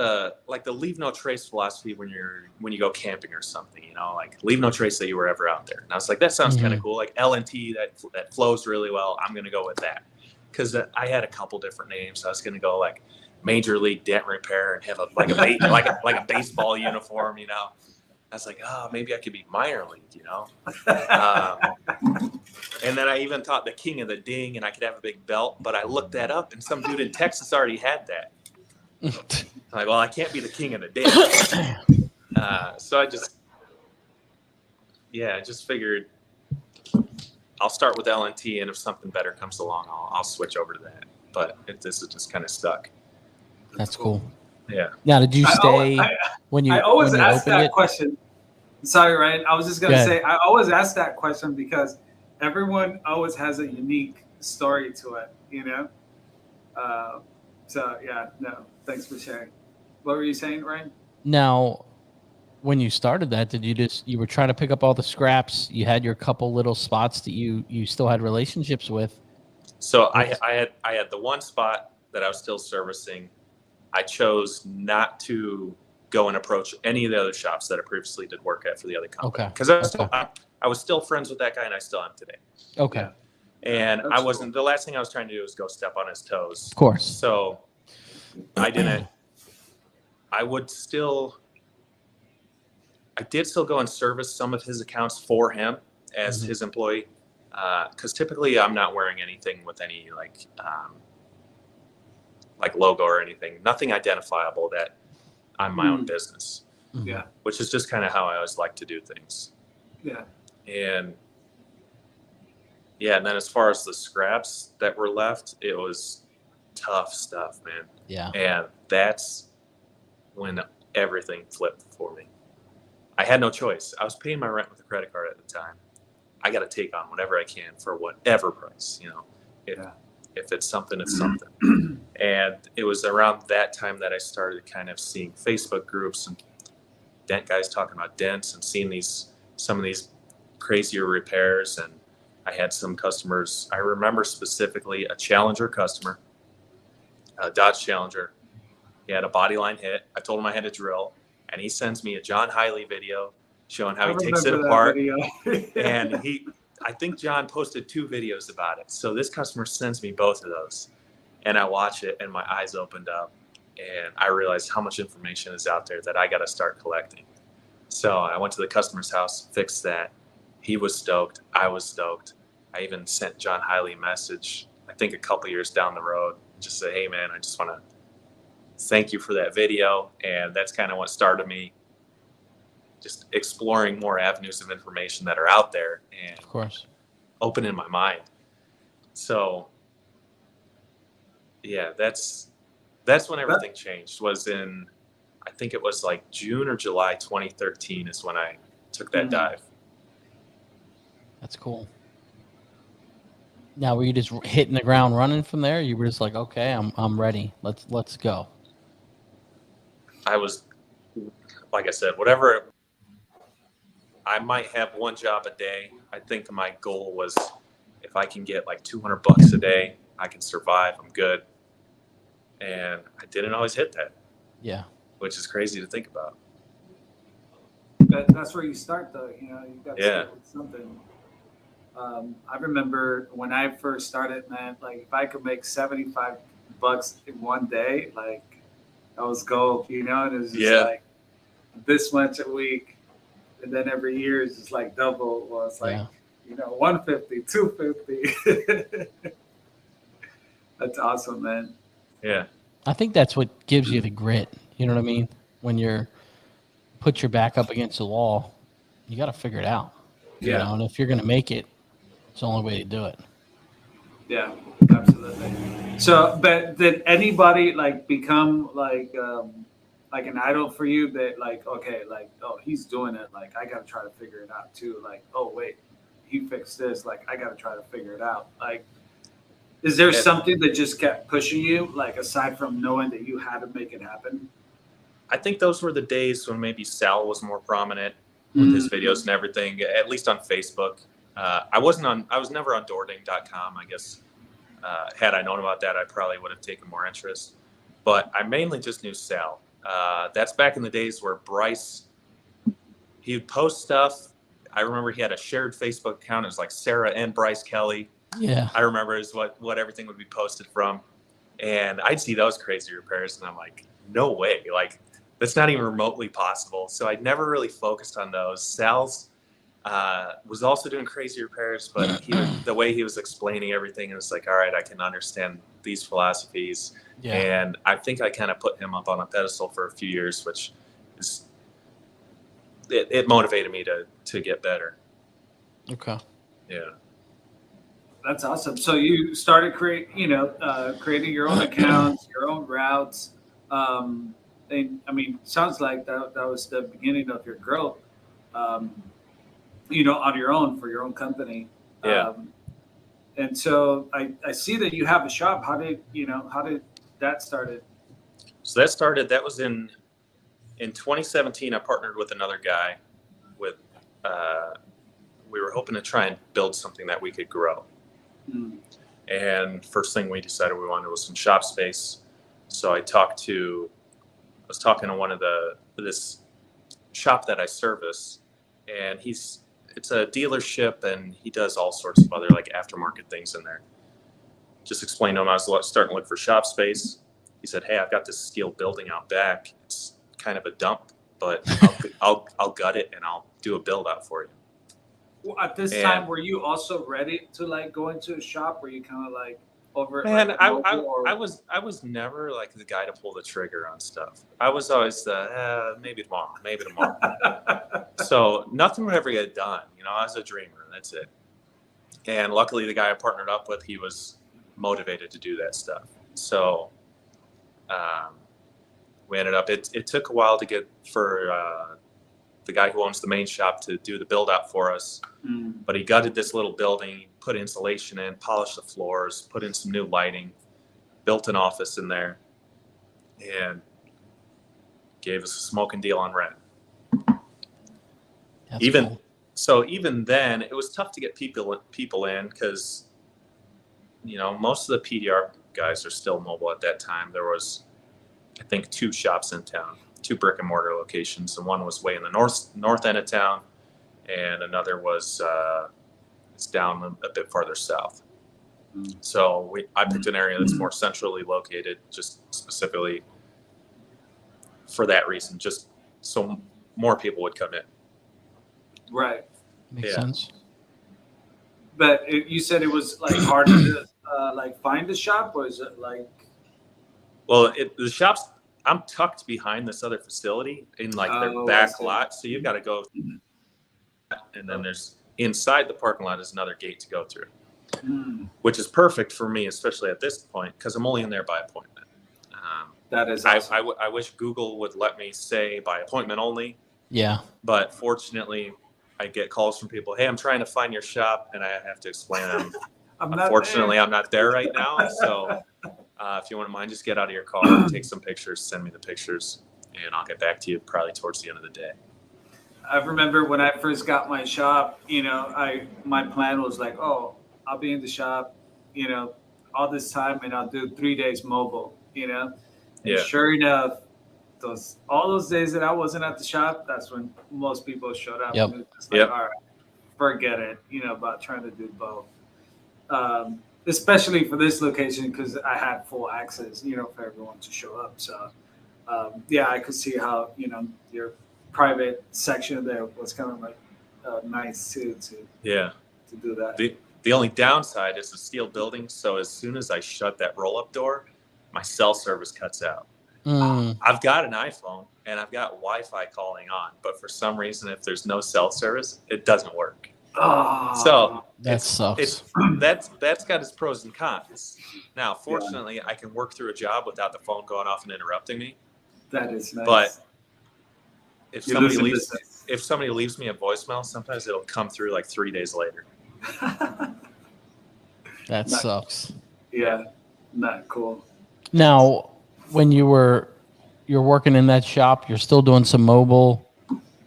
like the leave no trace philosophy when you go camping or something, like leave no trace that you were ever out there. And I was like, that sounds kind of cool. Like LNT, that flows really well. I'm going to go with that. Cause I had a couple different names. I was going to go like Major League Dent Repair and have like a baseball uniform, I was like, oh, maybe I could be minor league, and then I even thought the King of the Ding, and I could have a big belt, but I looked that up and some dude in Texas already had that. I'm like, well, I can't be the King of the Ding. So I just figured I'll start with LNT, and if something better comes along, I'll switch over to that. But this is just kind of stuck. That's cool. Yeah. Now, did you stay when you? I always when you ask opened that it? question. Sorry, Ryan. I was just gonna Go say I always ask that question because everyone always has a unique story to it, So yeah, no. Thanks for sharing. What were you saying, Ryan? Now, when you started that, did you were trying to pick up all the scraps? You had your couple little spots that you still had relationships with. So I had the one spot that I was still servicing. I chose not to go and approach any of the other shops that I previously did work at for the other company. Okay. Because I was still friends with that guy, and I still am today. Okay. Yeah. And That's I wasn't. Cool. The last thing I was trying to do was go step on his toes. Of course. So I didn't. I did still go and service some of his accounts for him as his employee, because typically I'm not wearing anything with any like logo or anything, nothing identifiable that I'm my own business. Yeah. Which is just kind of how I always like to do things. Yeah. And then as far as the scraps that were left, it was tough stuff, man. Yeah. And that's when everything flipped for me. I had no choice. I was paying my rent with a credit card at the time. I got to take on whatever I can for whatever price, If it's something, it's something. And it was around that time that I started kind of seeing Facebook groups and dent guys talking about dents and seeing some of these crazier repairs. And I had some customers. I remember specifically a Challenger customer, a Dodge Challenger. He had a body line hit. I told him I had a drill, and he sends me a John Hiley video showing how he takes it apart. And I think John posted 2 videos about it. So this customer sends me both of those, and I watch it, and my eyes opened up, and I realized how much information is out there that I got to start collecting. So I went to the customer's house, fixed that. He was stoked. I was stoked. I even sent John Hiley a message, I think a couple years down the road, just say, hey man, I just want to thank you for that video. And that's kind of what started me just exploring more avenues of information that are out there and Of course. opening my mind. So yeah, that's when everything changed. Was in, I think it was like June or July 2013 is when I took that dive. That's cool. Now, were you just hitting the ground running from there? You were just like, okay, I'm ready. Let's go. I was, like I said, whatever. I might have one job a day. I think my goal was if I can get like $200 a day, I can survive. I'm good. And I didn't always hit that. Yeah. Which is crazy to think about. That's where you start, though. You know, you got to start with something. I remember when I first started, man, like if I could make $75 in one day, like that was gold, you know, and it was just like this much a week. And then every year is just like double. Well, it's like, you know, 150, 250. That's awesome, man. Yeah. I think that's what gives you the grit. You know what I mean? When you're put your back up against the wall, you got to figure it out. You know, and if you're going to make it, it's the only way to do it. Yeah, absolutely. So, but did anybody like become like an idol for you that like, okay, like, oh, he's doing it. Like, I got to try to figure it out too. Like, oh, wait, he fixed this. Like, I got to try to figure it out. Like, is there something that just kept pushing you, like, aside from knowing that you had to make it happen? I think those were the days when maybe Sal was more prominent with his videos and everything, at least on Facebook. I was never on doording.com. I guess had I known about that, I probably would have taken more interest. But I mainly just knew Sal. That's back in the days where Bryce, he would post stuff. I remember he had a shared Facebook account. It was like Sarah and Bryce Kelly. Yeah. I remember is what everything would be posted from. And I'd see those crazy repairs and I'm like, no way. Like, that's not even remotely possible. So I never really focused on those. Sal's was also doing crazy repairs, but the way he was explaining everything, it was like, all right, I can understand these philosophies. Yeah. And I think I kind of put him up on a pedestal for a few years, which is, it motivated me to get better. Okay. Yeah. That's awesome. So you started creating your own accounts, your own routes. And I mean, sounds like that was the beginning of your growth, on your own for your own company. Yeah. And so I see that you have a shop. How did that started? So that was in 2017. I partnered with another guy we were hoping to try and build something that we could grow. And first thing we decided we wanted was some shop space. So I was talking to this shop that I service, and it's a dealership and he does all sorts of other like aftermarket things in there. Just explained to him I was starting to look for shop space. He said, hey, I've got this steel building out back. It's kind of a dump, but I'll gut it and I'll do a build out for you. Well, at this time, were you also ready to like go into a shop? Were you kind of like over it? Man, I was never like the guy to pull the trigger on stuff. I was always maybe tomorrow. So nothing would ever get done. I was a dreamer. That's it. And luckily, the guy I partnered up with, he was motivated to do that stuff. So we ended up. It took a while to get for the guy who owns the main shop to do the build out for us. But he gutted this little building, put insulation in, polished the floors, put in some new lighting. built an office in there, and gave us a smoking deal on rent. That's Even cool. so, even then, it was tough to get people in because, you know, most of the PDR guys are still mobile at that time. There was, I think, 2 shops in town, 2 brick and mortar locations, and one was way in the north end of town, and another was it's down a bit farther south. So I picked an area that's more centrally located, just specifically for that reason, just so more people would come in. Right. Makes sense. But you said it was like hard to like find a shop, or is it like? Well, the shops, I'm tucked behind this other facility in like their back lot, so you've got to go, and then there's inside the parking lot is another gate to go through, which is perfect for me, especially at this point, because I'm only in there by appointment. That is awesome. I wish Google would let me say by appointment only. Yeah. But fortunately, I get calls from people, hey, I'm trying to find your shop, and I have to explain them. Unfortunately, I'm not there right now. So if you wouldn't mind, just get out of your car, take some pictures, send me the pictures, and I'll get back to you probably towards the end of the day. I remember when I first got my shop, you know, my plan was like, oh, I'll be in the shop, you know, all this time, and I'll do 3 days mobile, you know. And sure enough, all those days that I wasn't at the shop, that's when most people showed up. Yep. And it was like, all right, forget it, you know, about trying to do both. Especially for this location, because I had full access, you know, for everyone to show up. So, yeah, I could see how, you know, your private section there was kind of like nice too to do that. The only downside is the steel building. So as soon as I shut that roll-up door, my cell service cuts out. I've got an iPhone and I've got Wi-Fi calling on, but for some reason, if there's no cell service, it doesn't work. So that sucks. That's got its pros and cons. Now, fortunately, I can work through a job without the phone going off and interrupting me. That is nice. But if somebody leaves me a voicemail, sometimes it'll come through like 3 days later. That sucks. Yeah, not cool. Now, when you're working in that shop, you're still doing some mobile.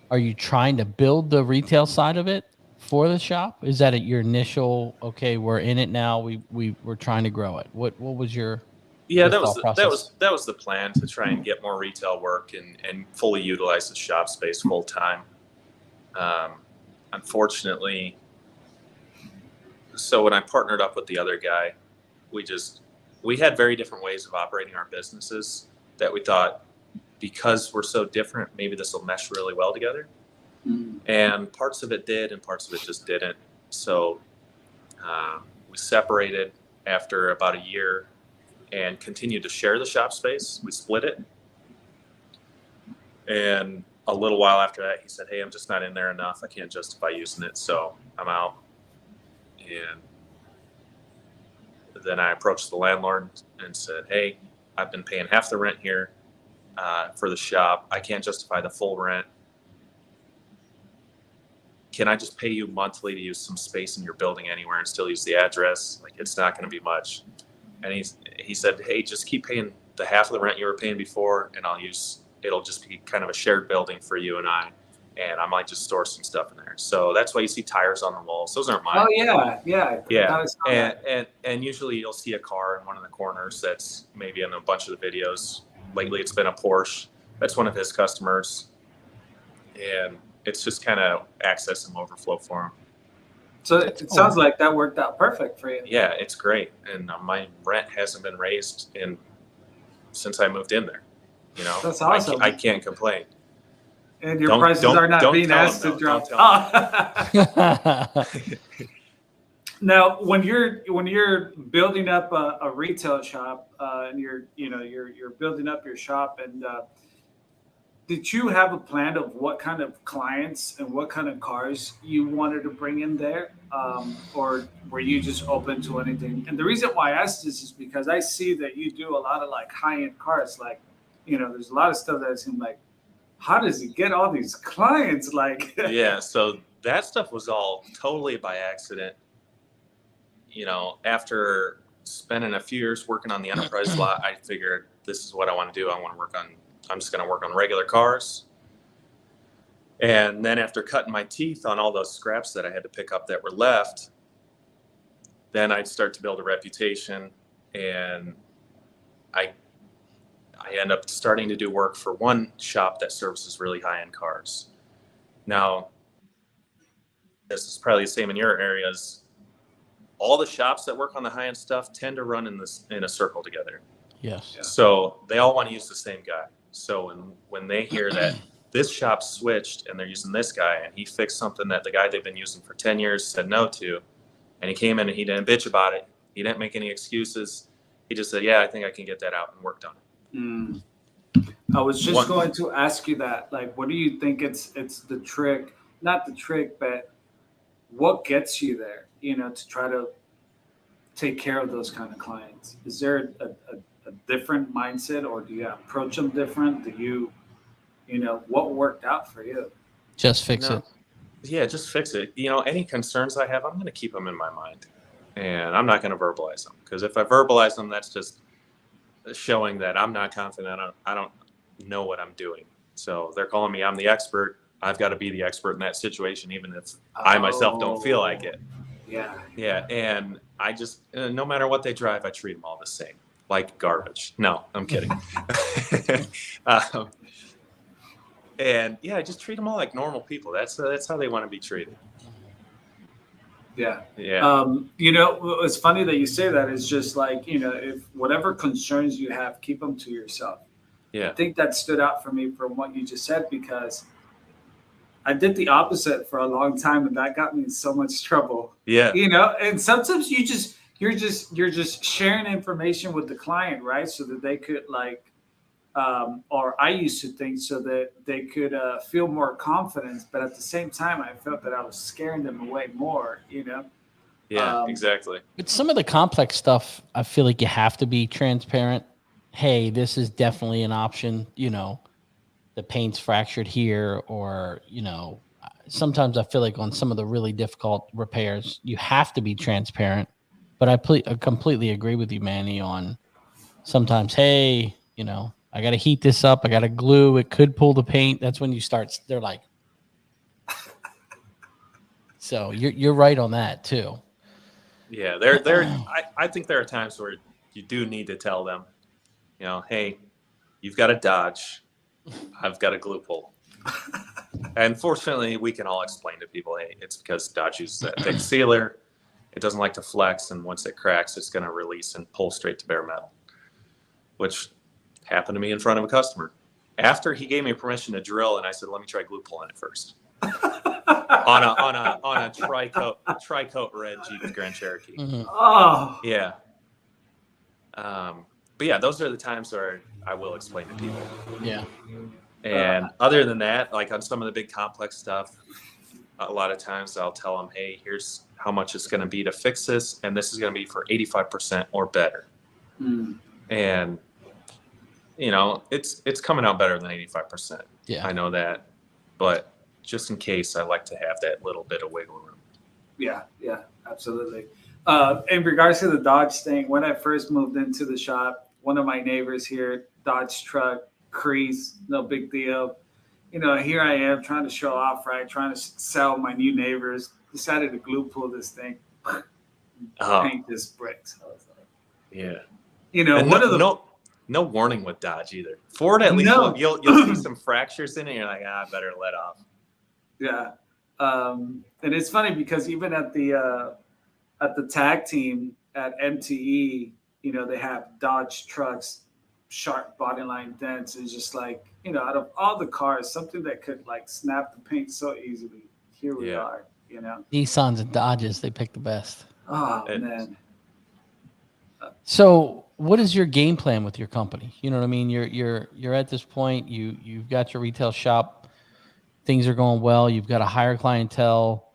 Are you trying to build the retail side of it for the shop? Is that your initial? Okay, we're in it now. We're trying to grow it. What was your? Yeah, that was the plan, to try and get more retail work and fully utilize the shop space full time. Unfortunately, so when I partnered up with the other guy, we had very different ways of operating our businesses that we thought, because we're so different, maybe this will mesh really well together. And parts of it did, and parts of it just didn't. So we separated after about a year and continued to share the shop space. We split it. And a little while after that, he said, hey, I'm just not in there enough. I can't justify using it, so I'm out. And then I approached the landlord and said, hey, I've been paying half the rent here for the shop. I can't justify the full rent. Can I just pay you monthly to use some space in your building anywhere and still use the address? Like, it's not going to be much. And he said, hey, just keep paying the half of the rent you were paying before, and it'll just be kind of a shared building for you and I. And I might just store some stuff in there. So that's why you see tires on the walls. Those aren't mine. Oh, yeah. And usually you'll see a car in one of the corners that's maybe in a bunch of the videos. Lately it's been a Porsche. That's one of his customers. And it's just kind of access and overflow for him. So it sounds like that worked out perfect for you. Yeah, it's great. And my rent hasn't been raised since I moved in there. You know, that's awesome. I can't complain. And your prices are not being asked to drop. Now, when you're building up a retail shop, and you're building up your shop, and did you have a plan of what kind of clients and what kind of cars you wanted to bring in there, or were you just open to anything? And the reason why I asked this is because I see that you do a lot of like high-end cars. Like, there's a lot of stuff that I seem like, how does he get all these clients? Like, yeah, so that stuff was all totally by accident. After spending a few years working on the enterprise lot, I figured this is what I want to do. I'm just going to work on regular cars. And then after cutting my teeth on all those scraps that I had to pick up that were left, then I'd start to build a reputation, and I end up starting to do work for one shop that services really high-end cars. Now, this is probably the same in your areas. All the shops that work on the high-end stuff tend to run in a circle together. Yes. Yeah. So they all want to use the same guy. So when they hear that this shop switched and they're using this guy, and he fixed something that the guy they've been using for 10 years said no to, and he came in and he didn't bitch about it, he didn't make any excuses, he just said, yeah, I think I can get that out, and worked on it. I was just going to ask you that. Like, what do you think it's the trick, not the trick, but what gets you there, to try to take care of those kind of clients? Is there a different mindset, or do you approach them different? Do you, what worked out for you? Just fix it. Yeah, just fix it. Any concerns I have, I'm going to keep them in my mind, and I'm not going to verbalize them, because if I verbalize them, that's just showing that I'm not confident. I don't know what I'm doing. So they're calling me, I'm the expert. I've got to be the expert in that situation, even if I myself don't feel like it. Yeah. Yeah. And I just, no matter what they drive, I treat them all the same, like garbage. No, I'm kidding. And yeah, I just treat them all like normal people. That's how they want to be treated. Yeah. Yeah. It's funny that you say that. It's just like, if whatever concerns you have, keep them to yourself. Yeah. I think that stood out for me from what you just said, because I did the opposite for a long time, and that got me in so much trouble. Yeah. And sometimes you're just sharing information with the client, right? So that they could or I used to think so that they could feel more confidence, but at the same time, I felt that I was scaring them away more, Yeah, exactly. But some of the complex stuff, I feel like you have to be transparent. Hey, this is definitely an option. The paint's fractured here, or, sometimes I feel like on some of the really difficult repairs, you have to be transparent. But I completely agree with you, Manny, on sometimes, hey, I got to heat this up. I got to glue. It could pull the paint. That's when they're like, so you're right on that too. Yeah. I think there are times where you do need to tell them, hey, you've got a Dodge. I've got a glue pull. And fortunately, we can all explain to people, hey, it's because Dodge uses that thick sealer. It doesn't like to flex. And once it cracks, it's going to release and pull straight to bare metal, which happened to me in front of a customer. After he gave me permission to drill, and I said, let me try glue pulling it first. on a tri-coat red Jeep Grand Cherokee. Mm-hmm. Oh. Yeah. But yeah, those are the times where I will explain to people. Yeah. And other than that, like on some of the big complex stuff, a lot of times I'll tell them, hey, here's how much it's going to be to fix this, and this is going to be for 85% or better. And it's coming out better than 85%. Yeah, I know that, but just in case, I like to have that little bit of wiggle room. Yeah, absolutely. In regards to the Dodge thing, when I first moved into the shop, one of my neighbors here, Dodge truck, crease, no big deal. Here I am trying to show off, right? Trying to sell my new neighbors. Decided to glue pull this thing, paint this bricks. I was like, yeah. One of the no warning with Dodge either. Ford, at least you'll see some fractures in it. And you're like, I better let off. Yeah. And it's funny because even at the tag team at MTE, they have Dodge trucks, sharp body line dents. It's just like, out of all the cars, something that could snap the paint so easily. Here we are, Nissans and Dodges, they pick the best. Oh, man. So what is your game plan with your company? You know what I mean? You're at this point, you've got your retail shop, things are going well, you've got a higher clientele.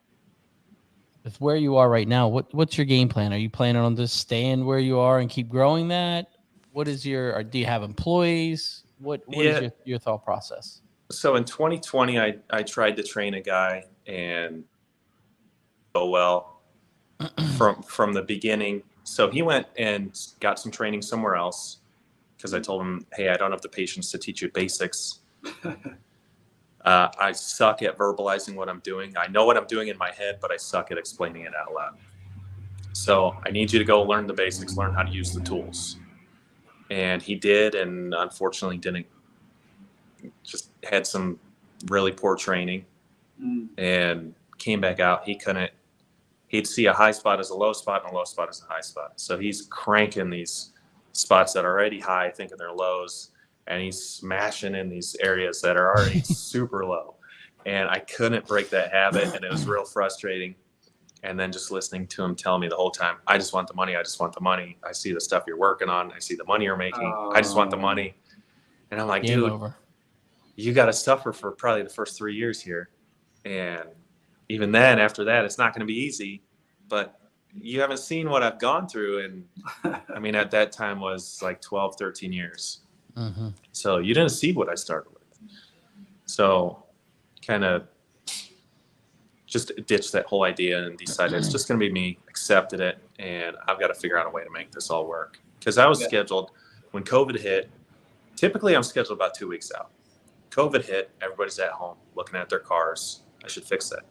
With where you are right now, what's your game plan? Are you planning on just staying where you are and keep growing that? What is do you have employees? What is your thought process? So in 2020, I tried to train a guy and go well from the beginning. So he went and got some training somewhere else because I told him, hey, I don't have the patience to teach you basics. I suck at verbalizing what I'm doing. I know what I'm doing in my head, but I suck at explaining it out loud. So I need you to go learn the basics, learn how to use the tools. And he did, and unfortunately didn't, just had some really poor training and came back out. He'd see a high spot as a low spot and a low spot as a high spot. So he's cranking these spots that are already high, thinking they're lows, and he's smashing in these areas that are already super low. And I couldn't break that habit, and it was real frustrating. And then just listening to him tell me the whole time, I just want the money. I just want the money. I see the stuff you're working on. I see the money you're making. I just want the money. And I'm like, dude, you got to suffer for probably the first 3 years here. And even then, after that, it's not going to be easy. But you haven't seen what I've gone through. And I mean, at that time was like 12, 13 years. Mm-hmm. So you didn't see what I started with. So kind of just ditched that whole idea and decided it's just going to be me, accepted it, and I've got to figure out a way to make this all work. Because I was scheduled, when COVID hit, typically I'm scheduled about 2 weeks out. COVID hit, everybody's at home looking at their cars. I should fix that.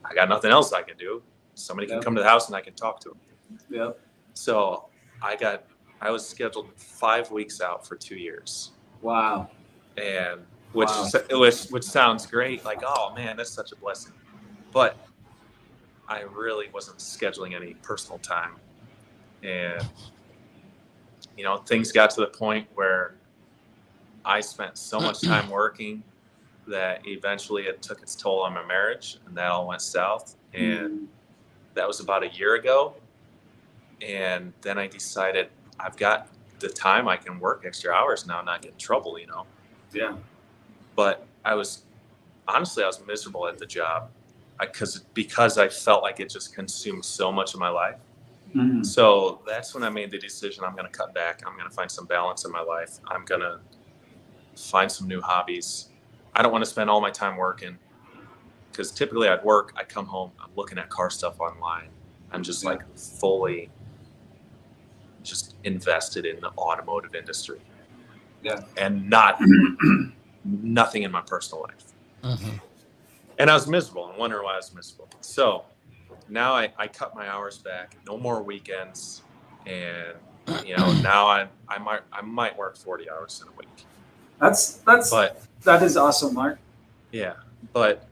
I got nothing else I can do. Somebody can come to the house and I can talk to them. Yep. So I was scheduled 5 weeks out for 2 years. Wow. And which sounds great. Like, oh man, that's such a blessing. But I really wasn't scheduling any personal time. And, you know, things got to the point where I spent so much time working that eventually it took its toll on my marriage, and that all went south. And that was about a year ago. And then I decided I've got the time, I can work extra hours now, not get in trouble, you know? Yeah. But I was miserable at the job because I felt like it just consumed so much of my life. Mm-hmm. So that's when I made the decision. I'm going to cut back. I'm going to find some balance in my life. I'm going to find some new hobbies. I don't want to spend all my time working, because typically I'd work, I come home, I'm looking at car stuff online. I'm just like fully just invested in the automotive industry. Yeah. And nothing in my personal life. Mm-hmm. And I was miserable and wondering why I was miserable. So now I cut my hours back, no more weekends. And, you know, now I might work 40 hours in a week. That is awesome, Mark. Yeah. But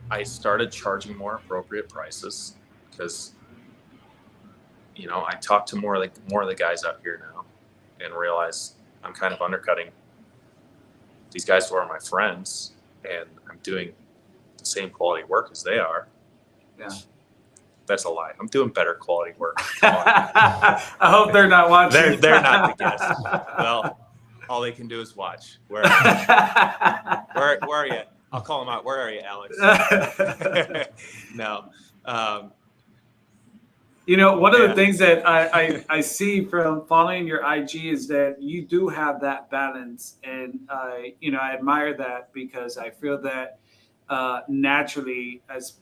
I started charging more appropriate prices because, you know, I talked to more of the guys out here now and realized I'm kind of undercutting these guys who are my friends, and I'm doing the same quality work as they are. Yeah. That's a lie. I'm doing better quality work. I hope they're not watching. They're not the guests. Well, all they can do is watch. Where are you? I'll call them out. Where are you, Alex? No. You know, one of the things that I see from following your IG is that you do have that balance. And, I admire that, because I feel that naturally as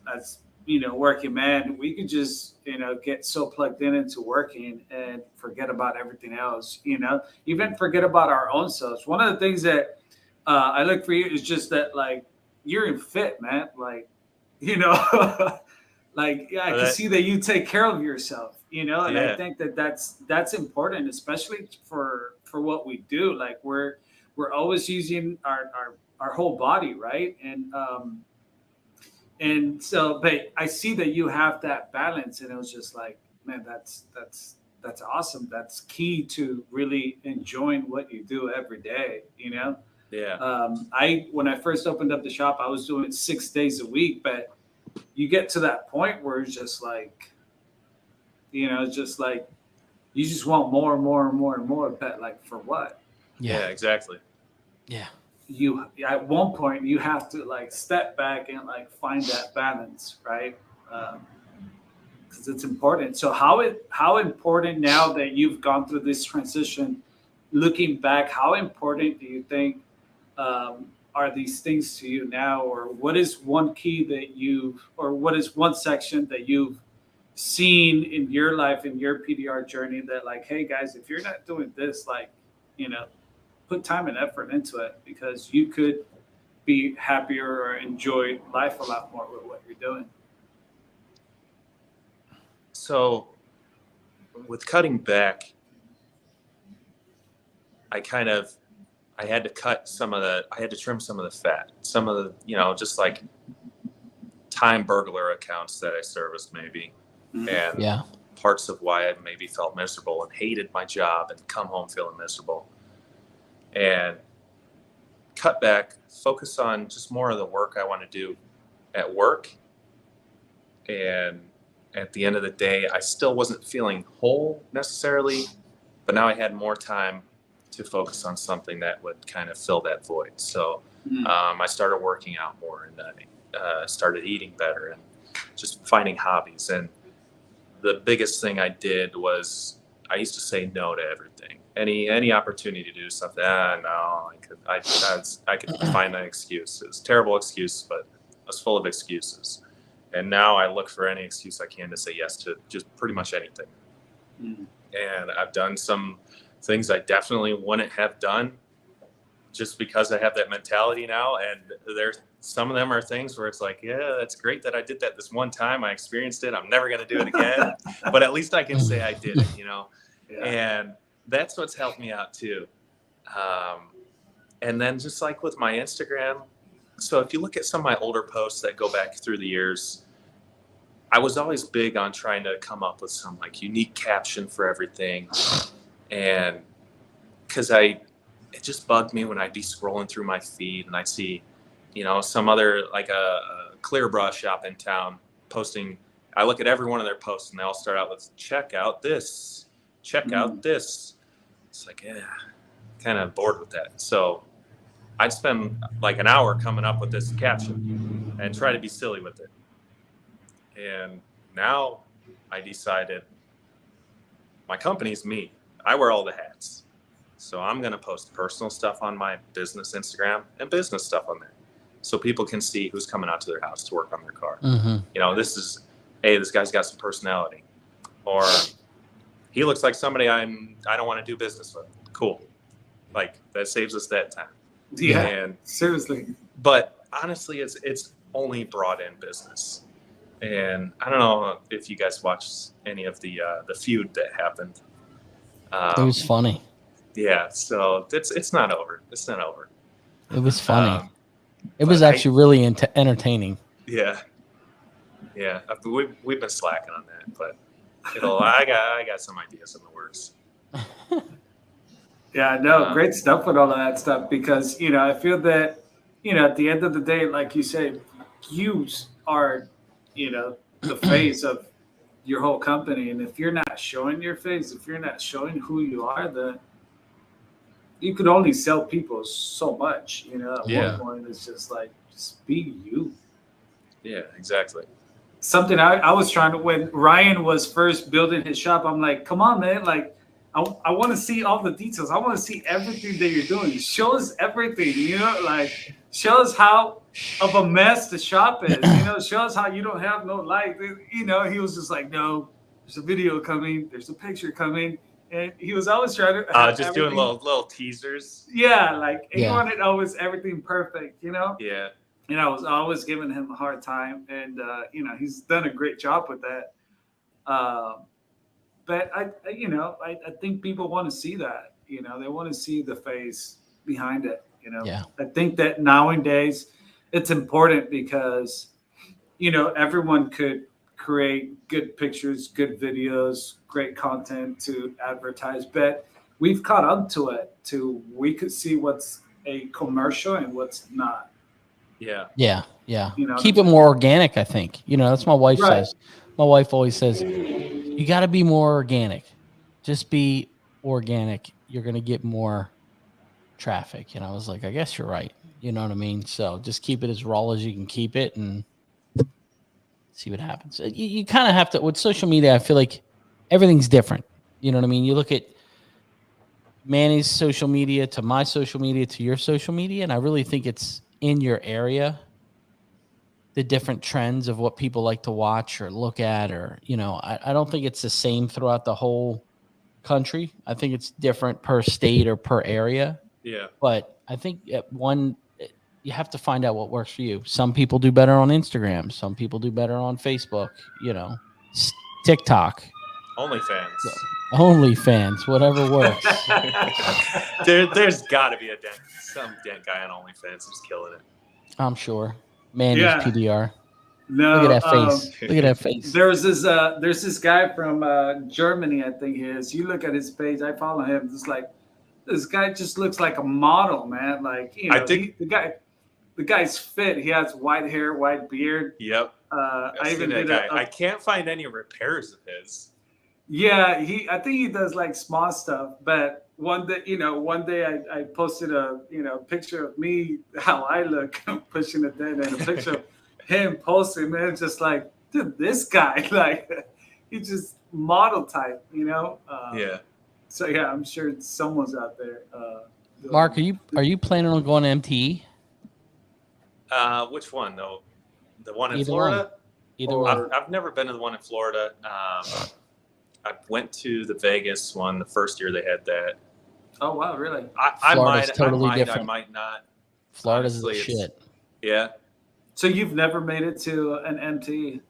you know, working man, we could just, you know, get so plugged into working and forget about everything else, you know, even forget about our own selves. One of the things that I look for you is just that, like, you're in fit, man. Like, you know, like, yeah, I can see that you take care of yourself, you know, and I think that that's important, especially for what we do. Like, we're always using our whole body, right? And so, but I see that you have that balance, and it was just like, man, that's awesome. That's key to really enjoying what you do every day, you know? Yeah. When I first opened up the shop, I was doing it 6 days a week, but you get to that point where it's just like, you know, it's just like, you just want more and more and more and more, but like, for what? Yeah, exactly. Yeah. You, at one point, you have to like step back and like find that balance, right? Because it's important. So how important, now that you've gone through this transition, looking back, how important do you think are these things to you now? Or what is one key that what is one section that you've seen in your life, in your PDR journey, that like, hey guys, if you're not doing this, like, put time and effort into it, because you could be happier or enjoy life a lot more with what you're doing. So with cutting back, I had to cut I had to trim some of the fat, some of the, just like time burglar accounts that I serviced maybe. And parts of why I maybe felt miserable and hated my job and come home feeling miserable. And cut back, focus on just more of the work I want to do at work. And at the end of the day, I still wasn't feeling whole necessarily, but now I had more time to focus on something that would kind of fill that void. So I started working out more, and I started eating better and just finding hobbies. And the biggest thing I did was I used to say no to everything. Any opportunity to do something, no, I could find an excuse. It was a terrible excuse, but I was full of excuses. And now I look for any excuse I can to say yes to just pretty much anything. And I've done some things I definitely wouldn't have done just because I have that mentality now. And some of them are things where it's like, yeah, that's great that I did that this one time. I experienced it. I'm never going to do it again. But at least I can say I did it, Yeah. And that's what's helped me out too. And then just like with my Instagram, so if you look at some of my older posts that go back through the years, I was always big on trying to come up with some like unique caption for everything. And because it just bugged me when I'd be scrolling through my feed and I'd see, some other, like a clear brush shop in town posting. I look at every one of their posts and they all start out with, check out this, check out this. It's like, yeah, kind of bored with that. So I'd spend like an hour coming up with this caption and try to be silly with it. And now I decided my company's me. I wear all the hats. So I'm going to post personal stuff on my business Instagram and business stuff on there, so people can see who's coming out to their house to work on their car. This is, hey, this guy's got some personality, or he looks like somebody I don't want to do business with. Cool. Like that saves us that time. Yeah, and seriously. But honestly, it's only brought in business. And I don't know if you guys watched any of the feud that happened. It was funny. Yeah, so it's not over. It's not over. It was funny. It was actually really entertaining. Yeah. We've been slacking on that, but I got some ideas in the works. Yeah, no, great stuff with all of that stuff, because I feel that at the end of the day, like you say, you are the face of your whole company, and if you're not showing your face, if you're not showing who you are, then you could only sell people so much. At one point, it's just like, just be you. Yeah, exactly. Something I was trying to, when Ryan was first building his shop, I'm like, come on, man, like I want to see all the details. I want to see everything that you're doing. Show us everything, like show us how of a mess the shop is, show us how you don't have no light. He was just like, no, there's a video coming, there's a picture coming. And he was always trying to just doing little teasers. Yeah, like he wanted always everything perfect, Yeah. And I was always giving him a hard time, and he's done a great job with that. But I think people want to see that. They want to see the face behind it. Yeah. I think that nowadays it's important because everyone could create good pictures, good videos, great content to advertise, but we've caught up to it we could see what's a commercial and what's not. Yeah. Keep it more organic, I think. That's my wife says. My wife always says, you got to be more organic. Just be organic. You're going to get more traffic. And I was like, I guess you're right. You know what I mean? So just keep it as raw as you can keep it and see what happens. You kind of have to, with social media, I feel like everything's different. You know what I mean? You look at Manny's social media to my social media to your social media, and I really think it's in your area. the different trends of what people like to watch or look at, or, you know, I don't think it's the same throughout the whole country. I think it's different per state or per area. Yeah. But I think you have to find out what works for you. Some people do better on Instagram. Some people do better on Facebook, you know, TikTok, OnlyFans, whatever works. There's got to be some dent guy on OnlyFans who's killing it. I'm sure. Manny's PDR. No, look at that face. Look at that face. There's this guy from Germany, I think he is. You look at his page, I follow him. It's like this guy just looks like a model, man. Like, you know, I think the guy's fit. He has white hair, white beard. Yep. I even did I can't find any repairs of his. Yeah, I think he does like small stuff, but one day I posted a picture of me, how I look pushing a dent, and a picture of him posting, man, just like, dude, this guy, like, he's just model type, you know? Yeah. So yeah, I'm sure someone's out there. Mark, are you planning on going to MTE? Which one though? The one in Either Florida? one. Either one. I've never been to the one in Florida. I went to the Vegas one the first year they had that. Oh wow, really? I different. might not. Florida's the shit. Yeah. So you've never made it to an MTE?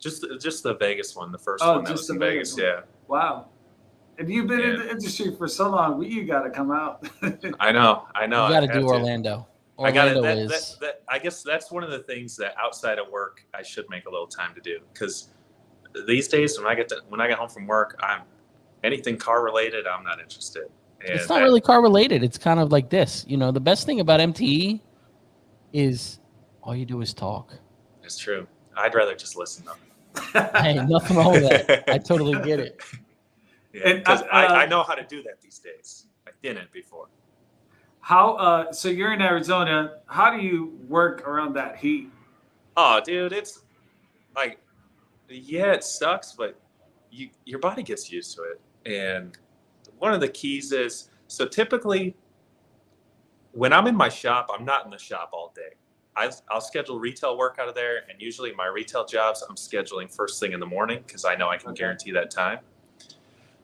Just the Vegas one, the first one that was in Vegas. Yeah. Wow. And you've been in the industry for so long, you got to come out. I know. You got to do Orlando. Orlando I guess that's one of the things that outside of work I should make a little time to do, because these days when I get home from work, anything car related, I'm not interested. And it's not really car related. It's kind of like this. You know, the best thing about MTE is all you do is talk. It's true. I'd rather just listen though. Hey, nothing wrong with that. I totally get it. Yeah, because I know how to do that these days. I didn't before. How? So you're in Arizona. How do you work around that heat? Oh, dude, it's like, yeah, it sucks, but your body gets used to it. And one of the keys is, so typically when I'm in my shop, I'm not in the shop all day. I'll schedule retail work out of there, and usually my retail jobs I'm scheduling first thing in the morning because I know I can guarantee that time,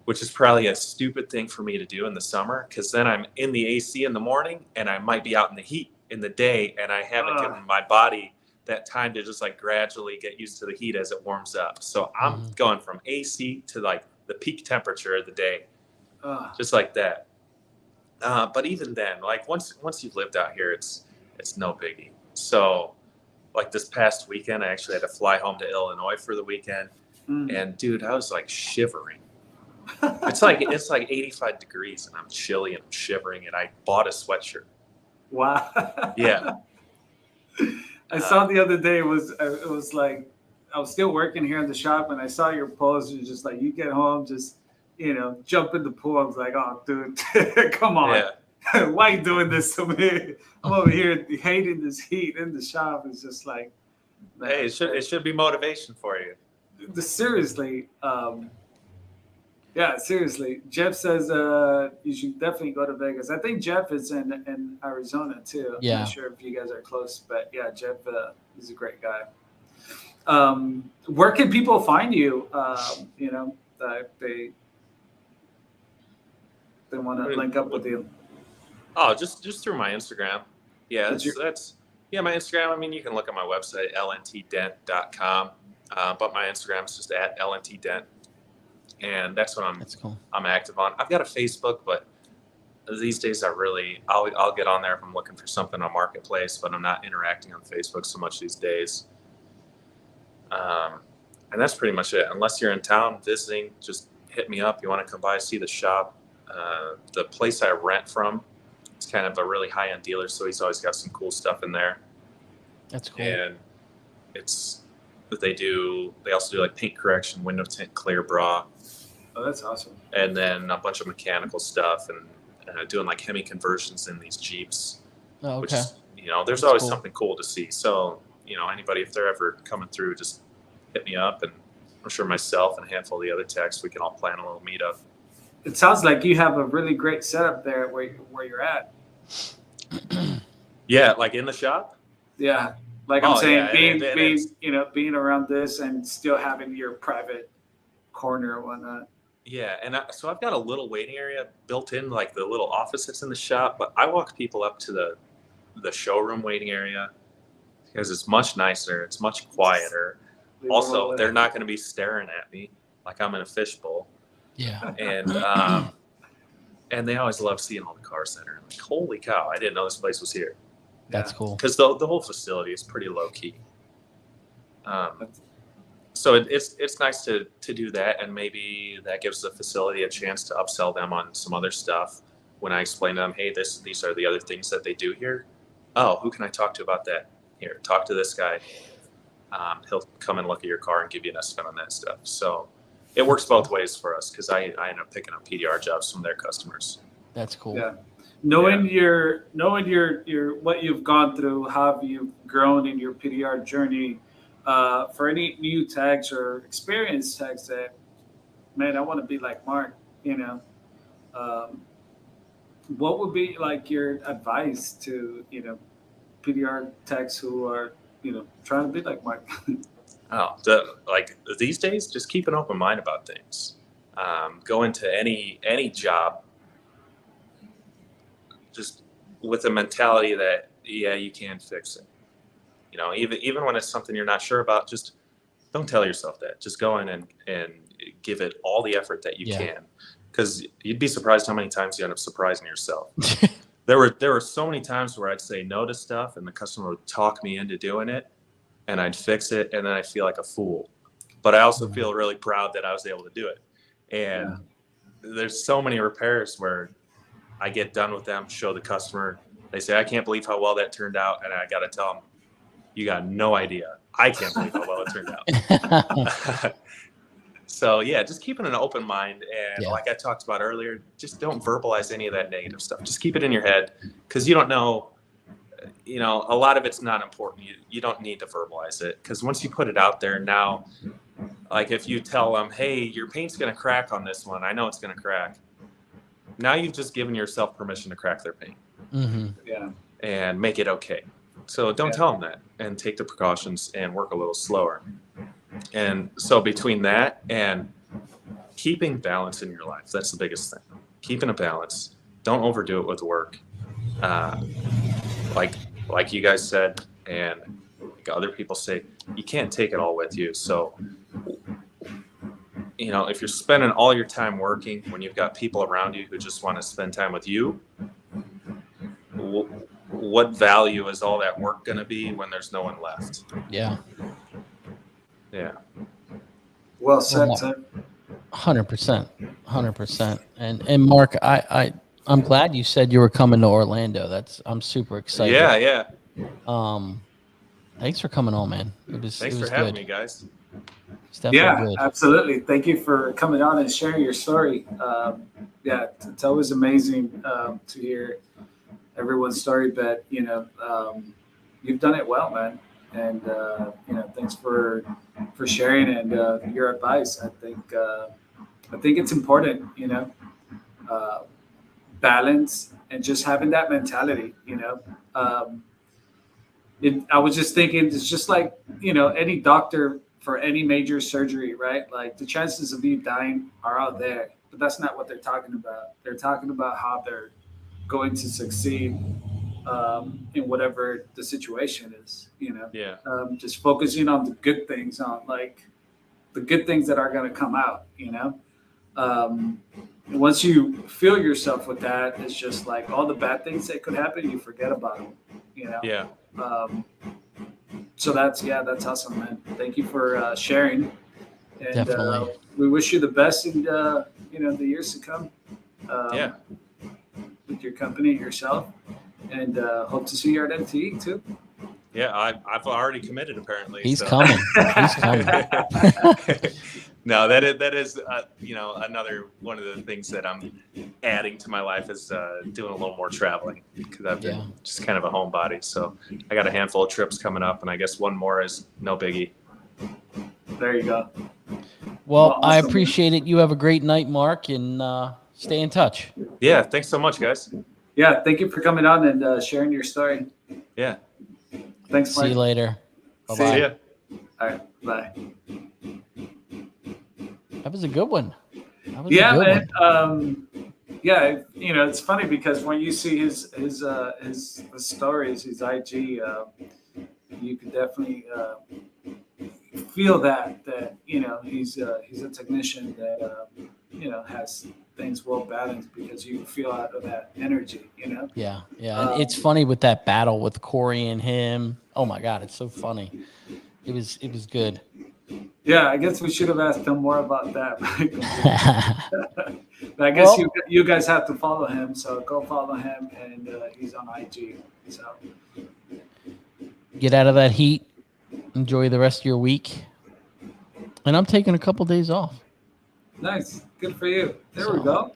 which is probably a stupid thing for me to do in the summer, because then I'm in the AC in the morning and I might be out in the heat in the day, and I haven't given my body that time to just like gradually get used to the heat as it warms up. So I'm going from AC to like the peak temperature of the day, just like that. But even then, like once you've lived out here, it's no biggie. So like this past weekend, I actually had to fly home to Illinois for the weekend. And dude, I was like shivering. It's like 85 degrees and I'm chilly and I'm shivering, and I bought a sweatshirt. Wow. Yeah. I saw the other day, it was like, I was still working here in the shop, and I saw your post. You're just like, you get home, just, jump in the pool. I was like, oh, dude, come on. Yeah. Why are you doing this to me? I'm over here hating this heat in the shop. It's just like, man, hey, it should be motivation for you. Seriously. Yeah, seriously. Jeff says you should definitely go to Vegas. I think Jeff is in Arizona too. I'm not sure if you guys are close, but yeah, Jeff is a great guy. Where can people find you? If they want to link up with you. Oh, just through my Instagram. Yeah, that's my Instagram. I mean, you can look at my website, lntdent.com. But my Instagram is just at lntdent. And that's what I'm active on. I've got a Facebook, but these days I'll get on there if I'm looking for something on Marketplace, but I'm not interacting on Facebook so much these days. And that's pretty much it. Unless you're in town visiting, just hit me up. You want to come by, see the shop. The place I rent from, it's kind of a really high-end dealer, so he's always got some cool stuff in there. That's cool. And they also do like paint correction, window tint, clear bra. Oh, that's awesome. And then a bunch of mechanical stuff, and doing like Hemi conversions in these Jeeps. Oh, okay. Which is, there's always something cool to see. So, anybody, if they're ever coming through, just hit me up, and I'm sure myself and a handful of the other techs, we can all plan a little meetup. It sounds like you have a really great setup there where you're at. Yeah, like in the shop? Yeah. Like I'm Oh, saying, yeah, being around this and still having your private corner or whatnot. Yeah, and so I've got a little waiting area built in, like the little office that's in the shop. But I walk people up to the showroom waiting area because it's much nicer. It's much quieter. Also, they're not going to be staring at me like I'm in a fishbowl. Yeah. And they always love seeing all the cars that are like, holy cow! I didn't know this place was here. That's cool. Because the whole facility is pretty low key. So it's nice to do that, and maybe that gives the facility a chance to upsell them on some other stuff. When I explain to them, hey, these are the other things that they do here. Oh, who can I talk to about that? Here, talk to this guy. He'll come and look at your car and give you an estimate on that stuff. So it works both ways for us because I end up picking up PDR jobs from their customers. That's cool. Yeah. Knowing your what you've gone through, how you've grown in your PDR journey, for any new tags or experienced tags that, man, I want to be like Mark, what would be like your advice to, PDR tags who are, trying to be like Mark? Like these days, just keep an open mind about things. Go into any job just with a mentality that, yeah, you can fix it. Even when it's something you're not sure about, just don't tell yourself that. Just go in and give it all the effort that you can, because you'd be surprised how many times you end up surprising yourself. There were so many times where I'd say no to stuff and the customer would talk me into doing it, and I'd fix it, and then I feel like a fool. But I also feel really proud that I was able to do it. And there's so many repairs where I get done with them, show the customer, they say, I can't believe how well that turned out, and I got to tell them, you got no idea. I can't believe how well it turned out. So yeah, just keeping an open mind. And like I talked about earlier, just don't verbalize any of that negative stuff. Just keep it in your head, because you don't know, a lot of it's not important. You don't need to verbalize it, because once you put it out there now, like if you tell them, hey, your paint's going to crack on this one. I know it's going to crack. Now you've just given yourself permission to crack their paint. Mm-hmm. Yeah. And make it okay. So don't tell them that, and take the precautions and work a little slower. And so between that and keeping balance in your life, that's the biggest thing. Keeping a balance. Don't overdo it with work. Like you guys said, and like other people say, you can't take it all with you. So, if you're spending all your time working when you've got people around you who just want to spend time with you, what value is all that work going to be when there's no one left? Yeah. Yeah. Well said, sir. 100%. 100%. And Mark, I'm glad you said you were coming to Orlando. I'm super excited. Yeah. Thanks for coming on, man. Thanks for having me, guys. It's definitely good. Absolutely. Thank you for coming on and sharing your story. It's always amazing to hear everyone's story, but you've done it well, man. And thanks for sharing and your advice. I think it's important, balance and just having that mentality. I was just thinking, it's just like any doctor for any major surgery, right? Like the chances of you dying are out there, but that's not what they're talking about. They're talking about how they're going to succeed in whatever the situation is, just focusing on the good things, the good things that are going to come out, and once you fill yourself with that, it's just like all the bad things that could happen, you forget about them, Yeah. So that's awesome, man. Thank you for sharing, and Definitely. We wish you the best in the years to come. With your company, yourself, and hope to see you at MTE too. Yeah, I've already committed. Apparently, he's coming. He's coming. No, that is another one of the things that I'm adding to my life is doing a little more traveling, because I've been just kind of a homebody. So I got a handful of trips coming up, and I guess one more is no biggie. There you go. Well, Awesome. I appreciate it. You have a great night, Mark, and stay in touch. Yeah, thanks so much, guys. Yeah, thank you for coming on and sharing your story. Yeah. Thanks, See Mike. you later. See Bye-bye. See ya. All right, bye. That was a good one. That was Yeah, a good man. one. Yeah, it's funny because when you see his stories, his IG, you can definitely feel that he's a technician that has things well balanced because you feel out of that energy. Yeah. And it's funny with that battle with Corey and him. Oh my God, it's so funny. It was good. Yeah, I guess we should have asked him more about that. But I guess you guys have to follow him, so go follow him, and he's on IG. So Get out of that heat. Enjoy the rest of your week. And I'm taking a couple days off. nice, good for you. There we So, go.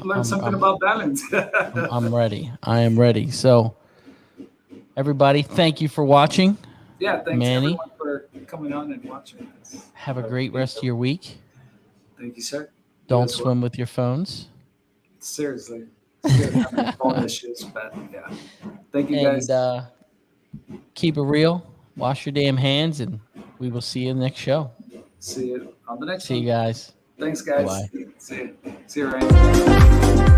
Learn I'm- something I'm- about balance. I'm ready. I am ready. So, everybody, thank you for watching. Yeah, thanks Manny. everyone for coming on and watching this. Have a great rest of your week. Thank you, sir. Don't as well. swim with your phones. Seriously. It's good having phone issues, but yeah. Thank you guys. And keep it real. Wash your damn hands, and we will see you in the next show. See you on the next See one. you guys. Thanks, guys. Bye. See you, Ryan.